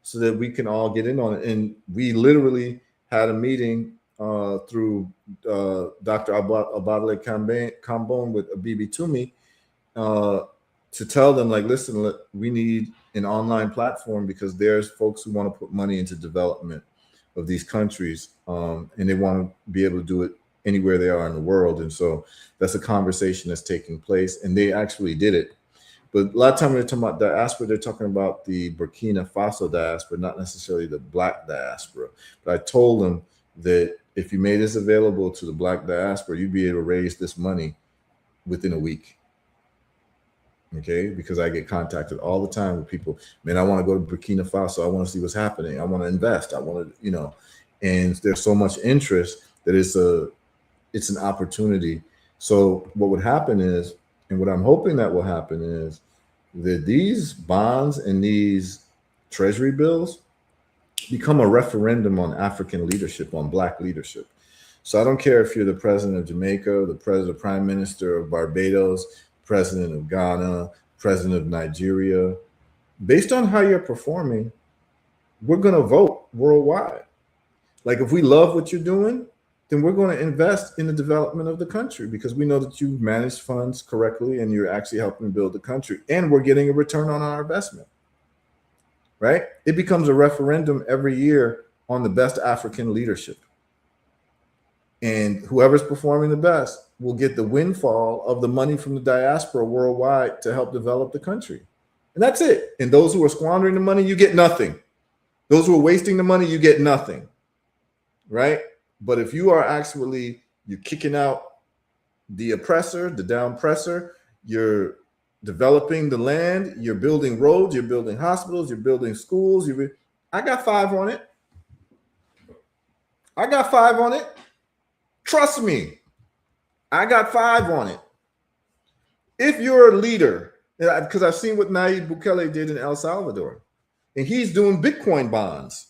so that we can all get in on it. And we literally had a meeting through Dr. Abadale Kambon with Abibi Toumi to tell them, like, listen, we need an online platform because there's folks who want to put money into development of these countries, and they want to be able to do it anywhere they are in the world. And so that's a conversation that's taking place, and they actually did it. But a lot of times when they're talking about diaspora, they're talking about the Burkina Faso diaspora, not necessarily the Black diaspora. But I told them that if you made this available to the Black diaspora, you'd be able to raise this money within a week. Okay, because I get contacted all the time with people, man, I want to go to Burkina Faso. I want to see what's happening. I want to invest. I want to, and there's so much interest that it's an opportunity. So what would happen is, and what I'm hoping that will happen is that these bonds and these treasury bills become a referendum on African leadership, on Black leadership. So I don't care if you're the president of Jamaica, the prime minister of Barbados, president of Ghana, president of Nigeria. Based on how you're performing, we're going to vote worldwide. Like, if we love what you're doing, then we're going to invest in the development of the country because we know that you've managed funds correctly and you're actually helping build the country, and we're getting a return on our investment, right? It becomes a referendum every year on the best African leadership. And whoever's performing the best will get the windfall of the money from the diaspora worldwide to help develop the country. And that's it. And those who are squandering the money, you get nothing. Those who are wasting the money, you get nothing, right? But if you are actually, you're kicking out the oppressor, the downpressor, you're developing the land, you're building roads, you're building hospitals, you're building schools. I got 5 on it. I got 5 on it. Trust me, I got 5 on it. If you're a leader, because I've seen what Nayib Bukele did in El Salvador, and he's doing Bitcoin bonds.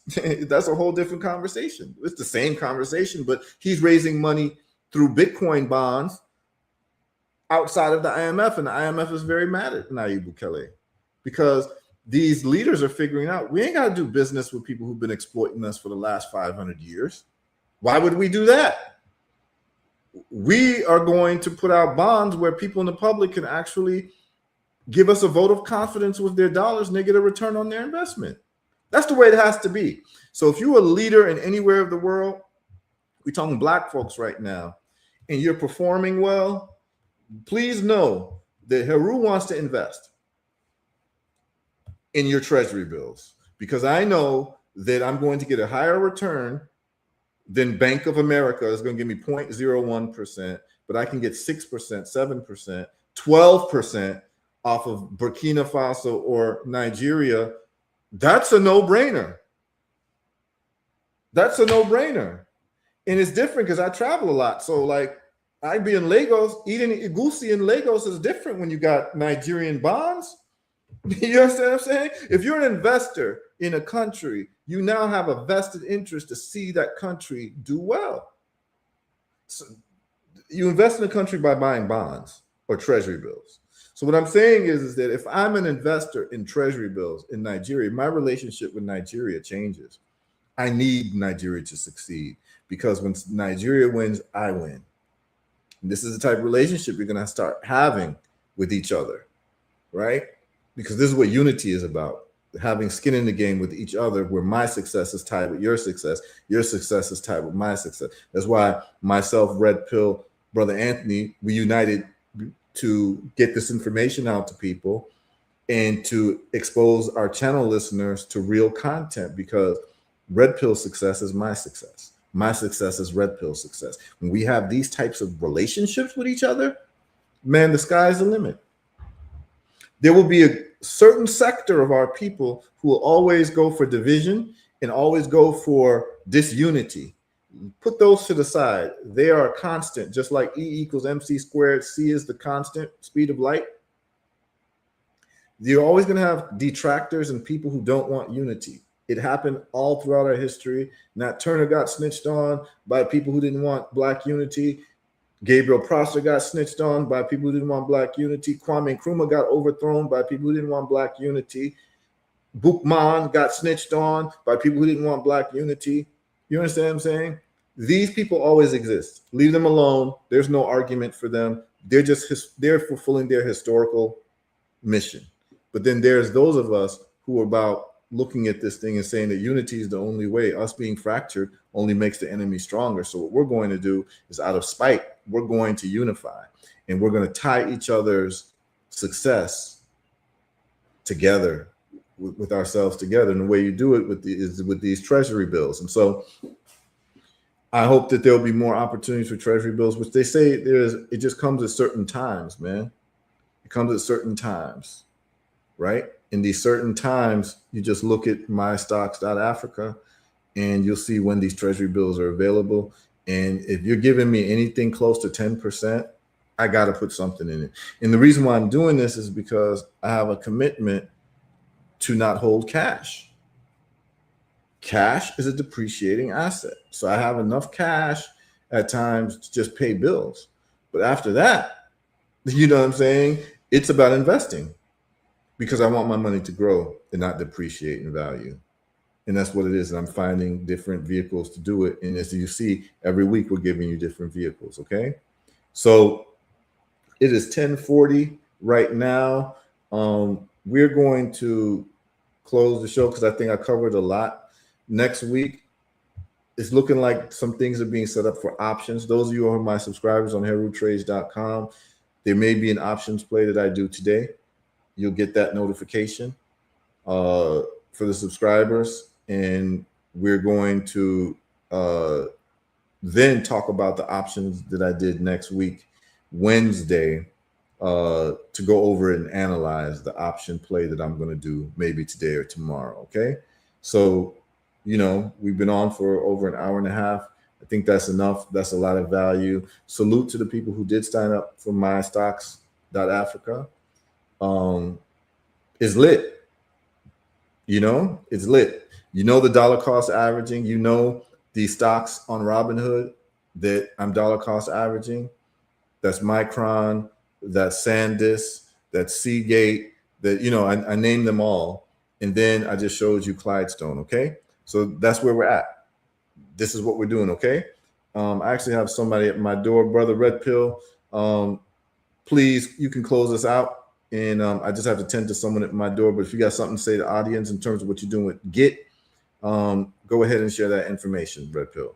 That's a whole different conversation. It's the same conversation, but he's raising money through Bitcoin bonds outside of the IMF, and the IMF is very mad at Nayib Bukele because these leaders are figuring out we ain't got to do business with people who've been exploiting us for the last 500 years. Why would we do that? We are going to put out bonds where people in the public can actually give us a vote of confidence with their dollars and they get a return on their investment. That's the way it has to be. So if you're a leader in anywhere of the world, we're talking Black folks right now, and you're performing well, please know that Heru wants to invest in your treasury bills because I know that I'm going to get a higher return than Bank of America is going to give me 0.01%, but I can get 6%, 7%, 12% off of Burkina Faso or Nigeria. That's a no-brainer. That's a no-brainer. And it's different because I travel a lot. So like I be in Lagos, eating egusi in Lagos is different when you got Nigerian bonds. You understand what I'm saying? If you're an investor in a country, you now have a vested interest to see that country do well. So you invest in a country by buying bonds or treasury bills. So what I'm saying is that if I'm an investor in treasury bills in Nigeria, my relationship with Nigeria changes. I need Nigeria to succeed because when Nigeria wins, I win. And this is the type of relationship you're going to start having with each other, right? Because this is what unity is about, having skin in the game with each other, where my success is tied with your success is tied with my success. That's why myself, Red Pill, Brother Anthony, we united to get this information out to people and to expose our channel listeners to real content, because Red Pill success is my success. My success is Red Pill success. When we have these types of relationships with each other, man, the sky's the limit. There will be a certain sector of our people who will always go for division and always go for disunity. Put those to the side. They are a constant, just like E equals MC squared. C is the constant speed of light. You're always going to have detractors and people who don't want unity. It happened all throughout our history. Nat Turner got snitched on by people who didn't want black unity. Gabriel Prosser got snitched on by people who didn't want black unity. Kwame Nkrumah got overthrown by people who didn't want black unity. Boukman got snitched on by people who didn't want black unity. You understand what I'm saying? These people always exist. Leave them alone. There's no argument for them. They're fulfilling their historical mission. But then there's those of us who are about looking at this thing and saying that unity is the only way. Us being fractured only makes the enemy stronger. So what we're going to do is, out of spite, we're going to unify, and we're going to tie each other's success together with ourselves together. And the way you do it is with these treasury bills. And so I hope that there'll be more opportunities for treasury bills, which they say it just comes at certain times, man. It comes at certain times, right? In these certain times, you just look at mystocks.africa and you'll see when these treasury bills are available. And if you're giving me anything close to 10%, I got to put something in it. And the reason why I'm doing this is because I have a commitment to not hold cash. Cash is a depreciating asset. So I have enough cash at times to just pay bills. But after that, you know what I'm saying? It's about investing, because I want my money to grow and not depreciate in value. And that's what it is. And I'm finding different vehicles to do it. And as you see, every week we're giving you different vehicles. Okay. So it is 10:40 right now. We're going to close the show because I think I covered a lot. Next week, it's looking like some things are being set up for options. Those of you who are my subscribers on herutrades.com, there may be an options play that I do today. You'll get that notification for the subscribers. And we're going to then talk about the options that I did next week, Wednesday, to go over and analyze the option play that I'm going to do maybe today or tomorrow. Okay. So, we've been on for over an hour and a half. I think that's enough. That's a lot of value. Salute to the people who did sign up for mystocks.africa. It's lit. It's lit. The dollar cost averaging, the stocks on Robinhood that I'm dollar cost averaging. That's Micron, that's SanDisk, that's Seagate, that, I named them all. And then I just showed you Clydestone. Okay. So that's where we're at. This is what we're doing. Okay. I actually have somebody at my door, Brother Red Pill. Please, you can close us out. And I just have to tend to someone at my door. But if you got something to say to the audience in terms of what you're doing with Git, go ahead and share that information, Red Pill.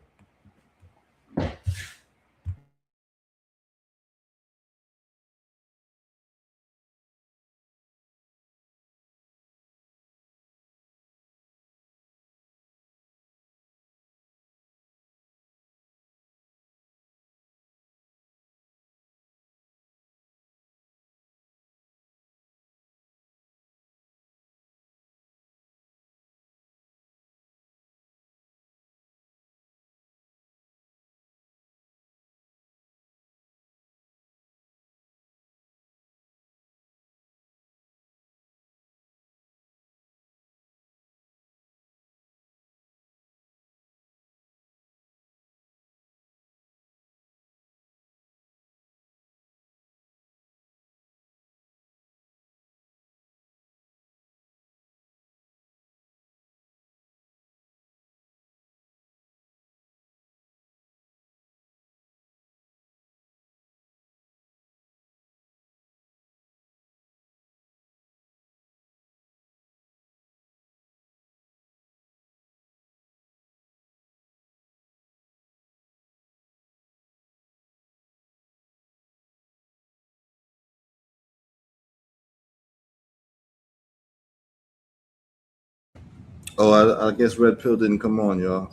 Oh, I guess Red Pill didn't come on, y'all.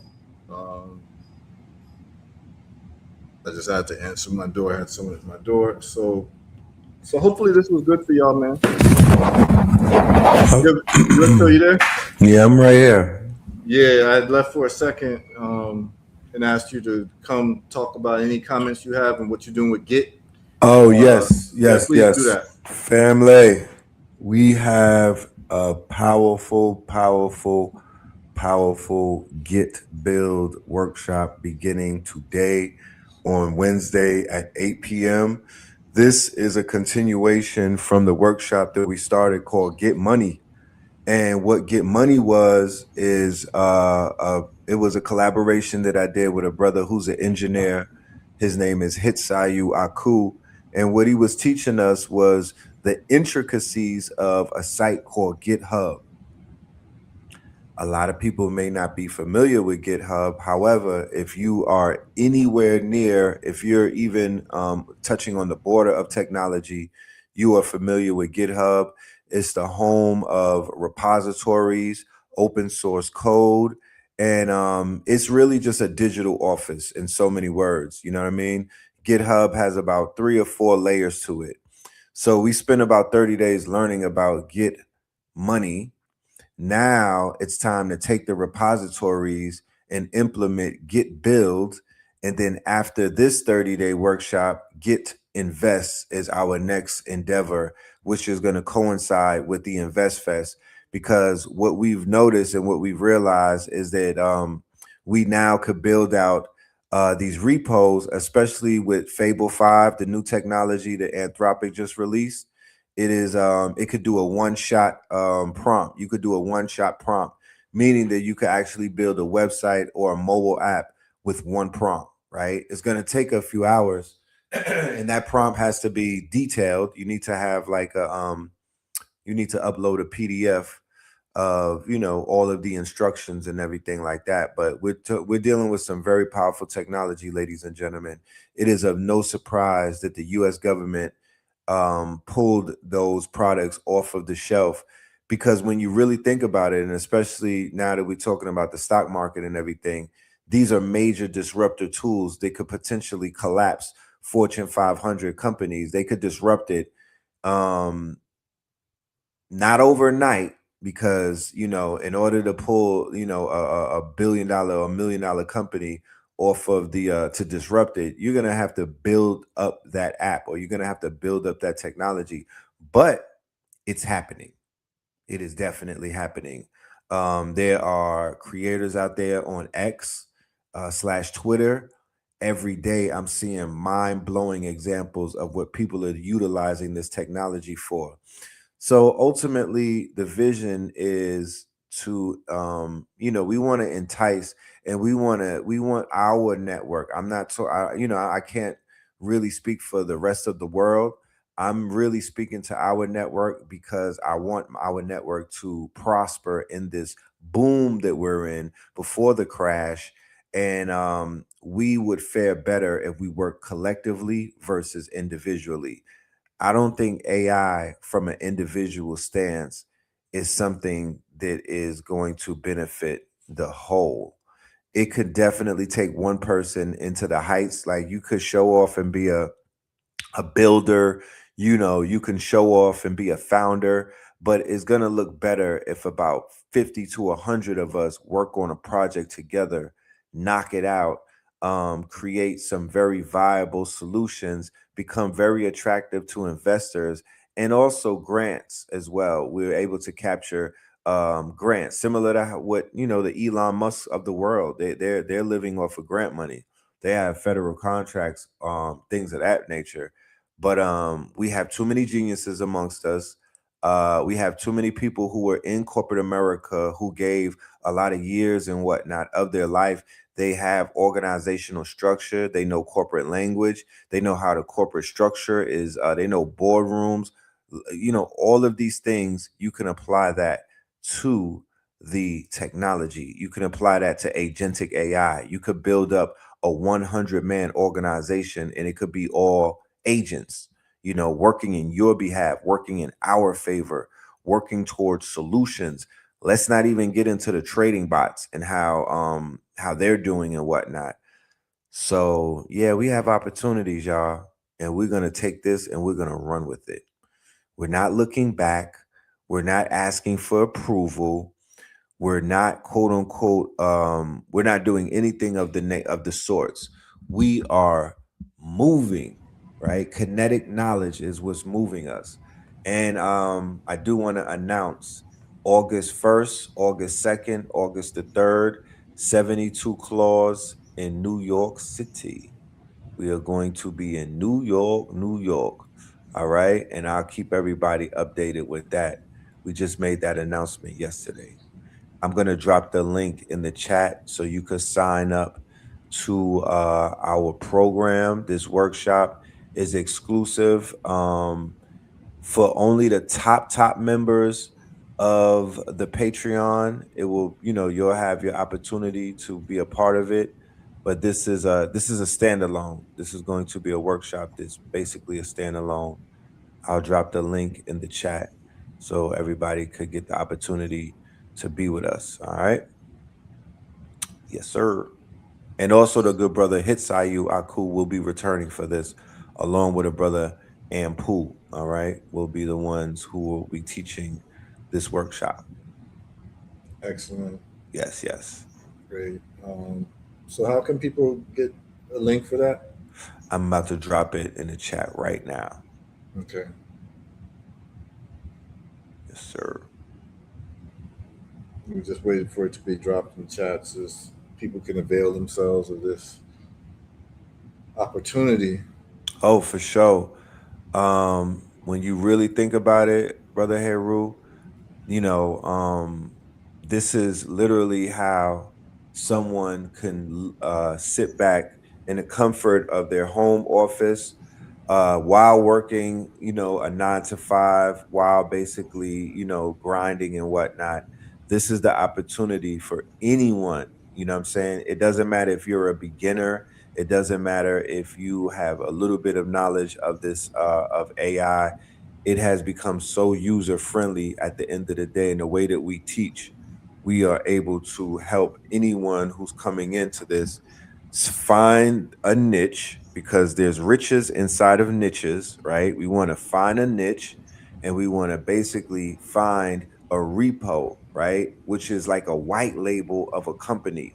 Um, I just had to answer my door. I had someone at my door. So hopefully this was good for y'all, man. Red Pill, you there? Yeah, I'm right here. Yeah, I had left for a second and asked you to come talk about any comments you have and what you're doing with Git. Oh, Uh, yes, yeah, yes, please do yes. that. Family, we have a powerful, powerful, powerful Git build workshop beginning today on Wednesday at 8 p.m. This is a continuation from the workshop that we started called Get Money. And what Get Money was is it was a collaboration that I did with a brother who's an engineer. His name is Hitsayu Aku. And what he was teaching us was the intricacies of a site called GitHub. A lot of people may not be familiar with GitHub. However, if you are anywhere near, if you're even touching on the border of technology, you are familiar with GitHub. It's the home of repositories, open source code, and it's really just a digital office in so many words. You know what I mean? GitHub has about 3 or 4 layers to it. So we spent about 30 days learning about Git Money. Now it's time to take the repositories and implement Git build. And then after this 30-day workshop, Git invest is our next endeavor, which is going to coincide with the Invest Fest. Because what we've noticed and what we've realized is that we now could build out these repos, especially with Fable 5, the new technology that Anthropic just released. It is it could do a one-shot prompt. You could do a one-shot prompt, meaning that you could actually build a website or a mobile app with one prompt, right? It's going to take a few hours and that prompt has to be detailed. You need to have like you need to upload a PDF of, you know, all of the instructions and everything like that. But we're dealing with some very powerful technology, ladies and gentlemen. It is of no surprise that the U.S. government pulled those products off of the shelf, because when you really think about it, and especially now that we're talking about the stock market and everything, these are major disruptor tools that could potentially collapse Fortune 500 companies. They could disrupt it. Um, Not overnight, because, you know, in order to pull, you know, a $1 billion or $1 million company off of the to disrupt it, you're gonna have to build up that app, or you're gonna have to build up that technology. But it's happening. It is definitely happening. There are creators out there on X slash Twitter. Every day I'm seeing mind-blowing examples of what people are utilizing this technology for. So ultimately, the vision is to, you know, we want to entice, and we want our network. I'm not so, you know, I can't really speak for the rest of the world. I'm really speaking to our network because I want our network to prosper in this boom that we're in before the crash. And we would fare better if we work collectively versus individually. I don't think AI from an individual stance is something that is going to benefit the whole. It could definitely take one person into the heights. Like, you could show off and be a builder, you know, you can show off and be a founder, but it's going to look better if about 50 to 100 of us work on a project together, knock it out, create some very viable solutions, become very attractive to investors, and also grants as well. We're able to capture grants similar to what, you know, the Elon Musk of the world. They're living off of grant money. They have federal contracts, things of that nature. But we have too many geniuses amongst us. We have too many people who were in corporate America who gave a lot of years and whatnot of their life. They have organizational structure. They know corporate language. They know how the corporate structure is. They know boardrooms. You know, all of these things, you can apply that to the technology. You can apply that to agentic AI. You could build up a 100-man organization, and it could be all agents, you know, working in your behalf, working in our favor, working towards solutions. Let's not even get into the trading bots and how they're doing and whatnot. So yeah, we have opportunities, y'all, and we're gonna take this and we're gonna run with it. We're not looking back. We're not asking for approval. We're not quote unquote. We're not doing anything of of the sorts. We are moving, right? Kinetic knowledge is what's moving us. And I do want to announce August 1st, August 2nd, August 3rd, 72 Claws in New York City. We are going to be in New York, New York. All right. And I'll keep everybody updated with that. We just made that announcement yesterday. I'm going to drop the link in the chat so you could sign up to our program. This workshop is exclusive for only the top members of the Patreon. It will, you'll have your opportunity to be a part of it. But this is a standalone. This is going to be a workshop that's basically a standalone. I'll drop the link in the chat so everybody could get the opportunity to be with us. All right. Yes, sir. And also the good brother Hitsayu Aku will be returning for this, along with a brother Ampu. All right. Will be the ones who will be teaching this workshop. Excellent. Yes, yes. Great. So how can people get a link for that? I'm about to drop it in the chat right now. Okay. Yes, sir. We just waited for it to be dropped in chat so people can avail themselves of this opportunity. Oh, for sure. When you really think about it, brother Heru, this is literally how someone can sit back in the comfort of their home office while working, a 9 to 5, while basically, grinding and whatnot. This is the opportunity for anyone. You know what I'm saying? It doesn't matter if you're a beginner. It doesn't matter if you have a little bit of knowledge of this of AI. It has become so user friendly at the end of the day. And the way that we teach, we are able to help anyone who's coming into this find a niche, because there's riches inside of niches, right? We want to find a niche and we want to basically find a repo, right? Which is like a white label of a company.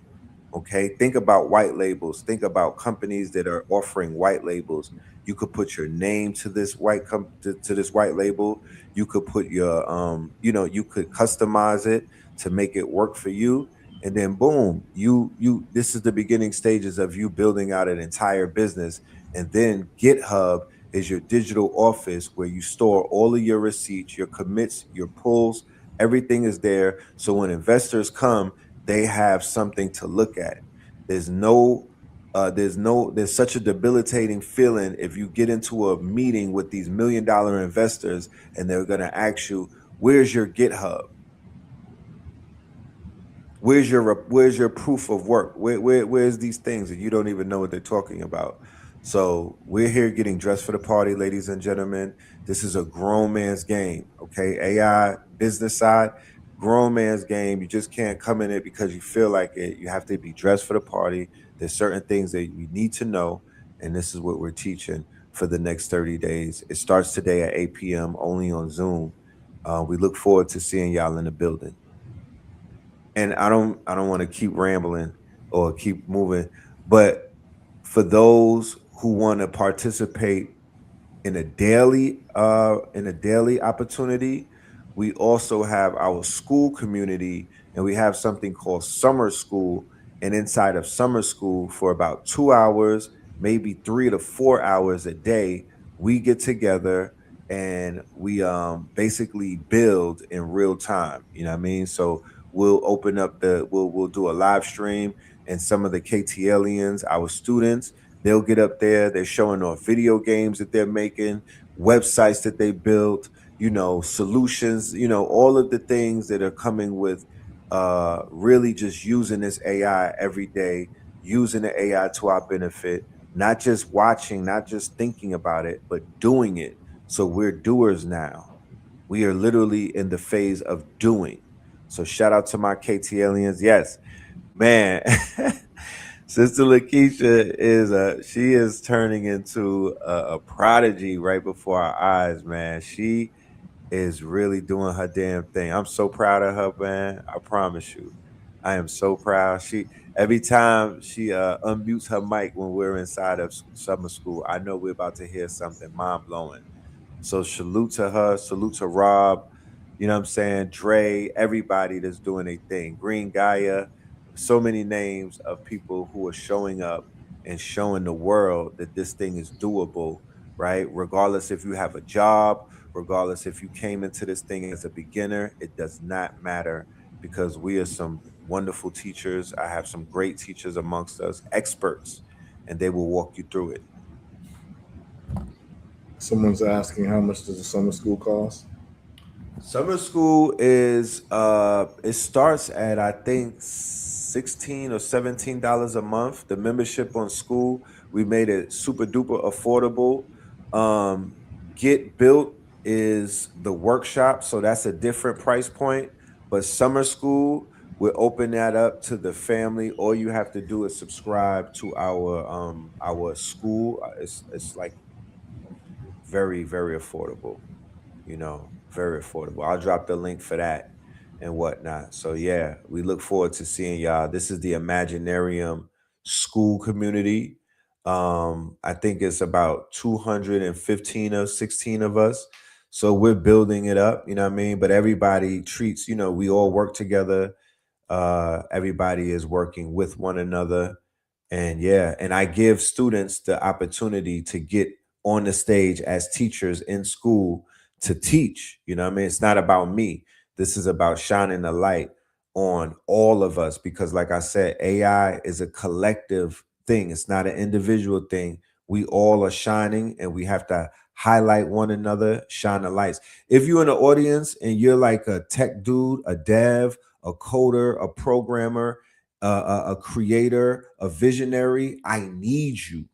Okay. Think about white labels. Think about companies that are offering white labels. You could put your name to this to this white label. You could put your you could customize it to make it work for you, and then boom, you this is the beginning stages of you building out an entire business. And then GitHub is your digital office where you store all of your receipts, your commits, your pulls. Everything is there, so when investors come, they have something to look at. There's such a debilitating feeling if you get into a meeting with these $1 million investors and they're going to ask you, where's your GitHub? Where's your proof of work? Where's these things that you don't even know what they're talking about? So we're here getting dressed for the party, ladies and gentlemen. This is a grown man's game. Okay. AI business side, grown man's game. You just can't come in it because you feel like it. You have to be dressed for the party. There's certain things that you need to know. And this is what we're teaching for the next 30 days. It starts today at 8 p.m. only on Zoom. We look forward to seeing y'all in the building. And I don't want to keep rambling or keep moving, but for those who want to participate in a daily opportunity, we also have our school community, and we have something called summer school. And inside of summer school, for about 2 hours, maybe 3 to 4 hours a day, we get together and we basically build in real time. You know what I mean? So we'll open up we'll do a live stream, and some of the KTLians, our students, they'll get up there. They're showing off video games that they're making, websites that they built, solutions, all of the things that are coming with really just using this AI every day, using the AI to our benefit, not just watching, not just thinking about it, but doing it. So we're doers now. We are literally in the phase of doing. So shout out to my KT aliens. Yes, man. Sister Lakeisha she is turning into a prodigy right before our eyes, man. She is really doing her damn thing. I'm so proud of her, man. I promise you. I am so proud. She every time she unmutes her mic when we're inside of summer school, I know we're about to hear something mind blowing. So salute to her, salute to Rob, you know what I'm saying? Dre, everybody that's doing a thing. Green Gaia, so many names of people who are showing up and showing the world that this thing is doable, right? Regardless if you have a job, regardless if you came into this thing as a beginner, it does not matter because we are some wonderful teachers. I have some great teachers amongst us, experts, and they will walk you through it. Someone's asking how much does the summer school cost? Summer school is it starts at I think $16 or $17 a month. The membership on school, we made it super duper affordable. Get Built is the workshop, so that's a different price point. But summer school, we'll open that up to the family. All you have to do is subscribe to our school. It's like very, very affordable, very affordable. I'll drop the link for that and whatnot. So yeah, we look forward to seeing y'all. This is the Imaginarium school community. I think it's about 215 or 16 of us. So we're building it up, you know what I mean? But everybody treats, we all work together. Everybody is working with one another. And yeah, and I give students the opportunity to get on the stage as teachers in school to teach. You know what I mean? It's not about me. This is about shining the light on all of us because, like I said, AI is a collective thing, it's not an individual thing. We all are shining and we have to highlight one another, shine the lights. If you're in the audience and you're like a tech dude, a dev, a coder, a programmer, a creator, a visionary, I need you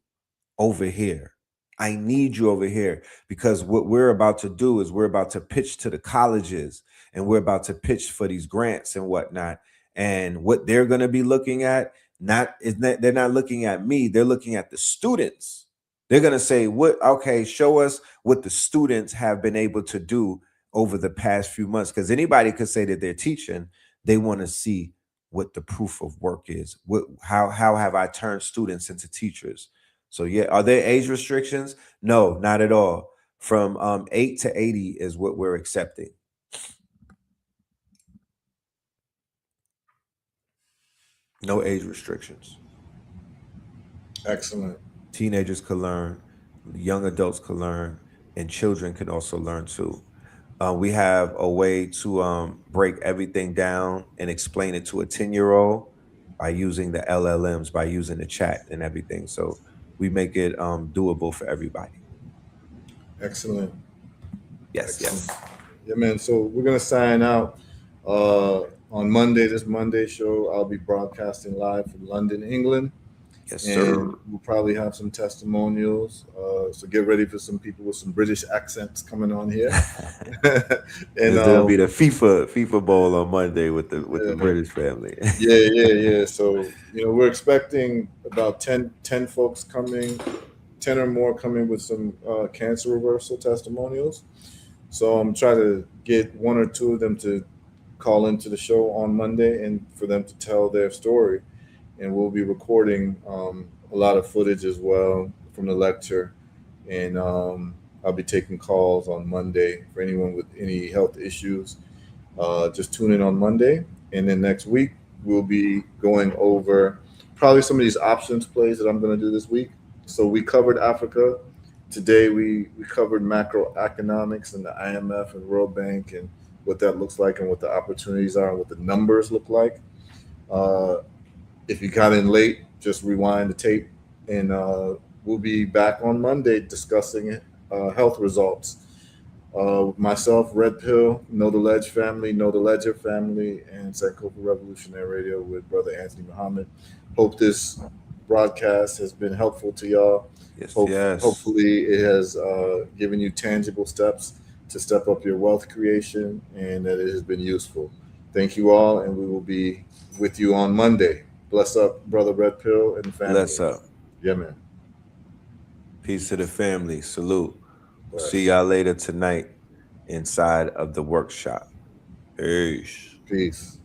over here. I need you over here because what we're about to do is we're about to pitch to the colleges and we're about to pitch for these grants and whatnot. And what they're going to be looking at, they're not looking at me, they're looking at the students. They're going to say, okay, show us what the students have been able to do over the past few months. Because anybody could say that they're teaching, they want to see what the proof of work is. How have I turned students into teachers? So yeah, are there age restrictions? No, not at all. From 8 to 80 is what we're accepting. No age restrictions. Excellent. Teenagers can learn, young adults can learn, and children can also learn too. We have a way to break everything down and explain it to a 10-year-old by using the LLMs, by using the chat and everything. So we make it doable for everybody. Excellent. Yes, Excellent. yes. Yeah, man. So we're gonna sign out on Monday. This Monday show, I'll be broadcasting live from London, England. Yes, And sir. we'll probably have some testimonials. So get ready for some people with some British accents coming on here. And There'll be the FIFA Bowl on Monday with the Yeah. British family. yeah. So we're expecting about 10 folks coming, 10 or more coming with some cancer reversal testimonials. So I'm trying to get one or two of them to call into the show on Monday and for them to tell their story. And we'll be recording a lot of footage as well from the lecture. And I'll be taking calls on Monday for anyone with any health issues. Just tune in on Monday. And then next week, we'll be going over probably some of these options plays that I'm going to do this week. So we covered Africa. Today, we covered macroeconomics and the IMF and World Bank and what that looks like and what the opportunities are and what the numbers look like. If you got in late, just rewind the tape, and we'll be back on Monday discussing health results. Myself, Red Pill, Know the Ledge family, Know the Ledger family, and Sankofa Revolutionary Radio with Brother Anthony Muhammad. Hope this broadcast has been helpful to y'all. Yes, Hopefully, it has given you tangible steps to step up your wealth creation and that it has been useful. Thank you all, and we will be with you on Monday. Bless up, Brother Red Pill and family. Bless up. Yeah, man. Peace to the family. Salute. We'll Right. see y'all later tonight inside of the workshop. Peace. Peace.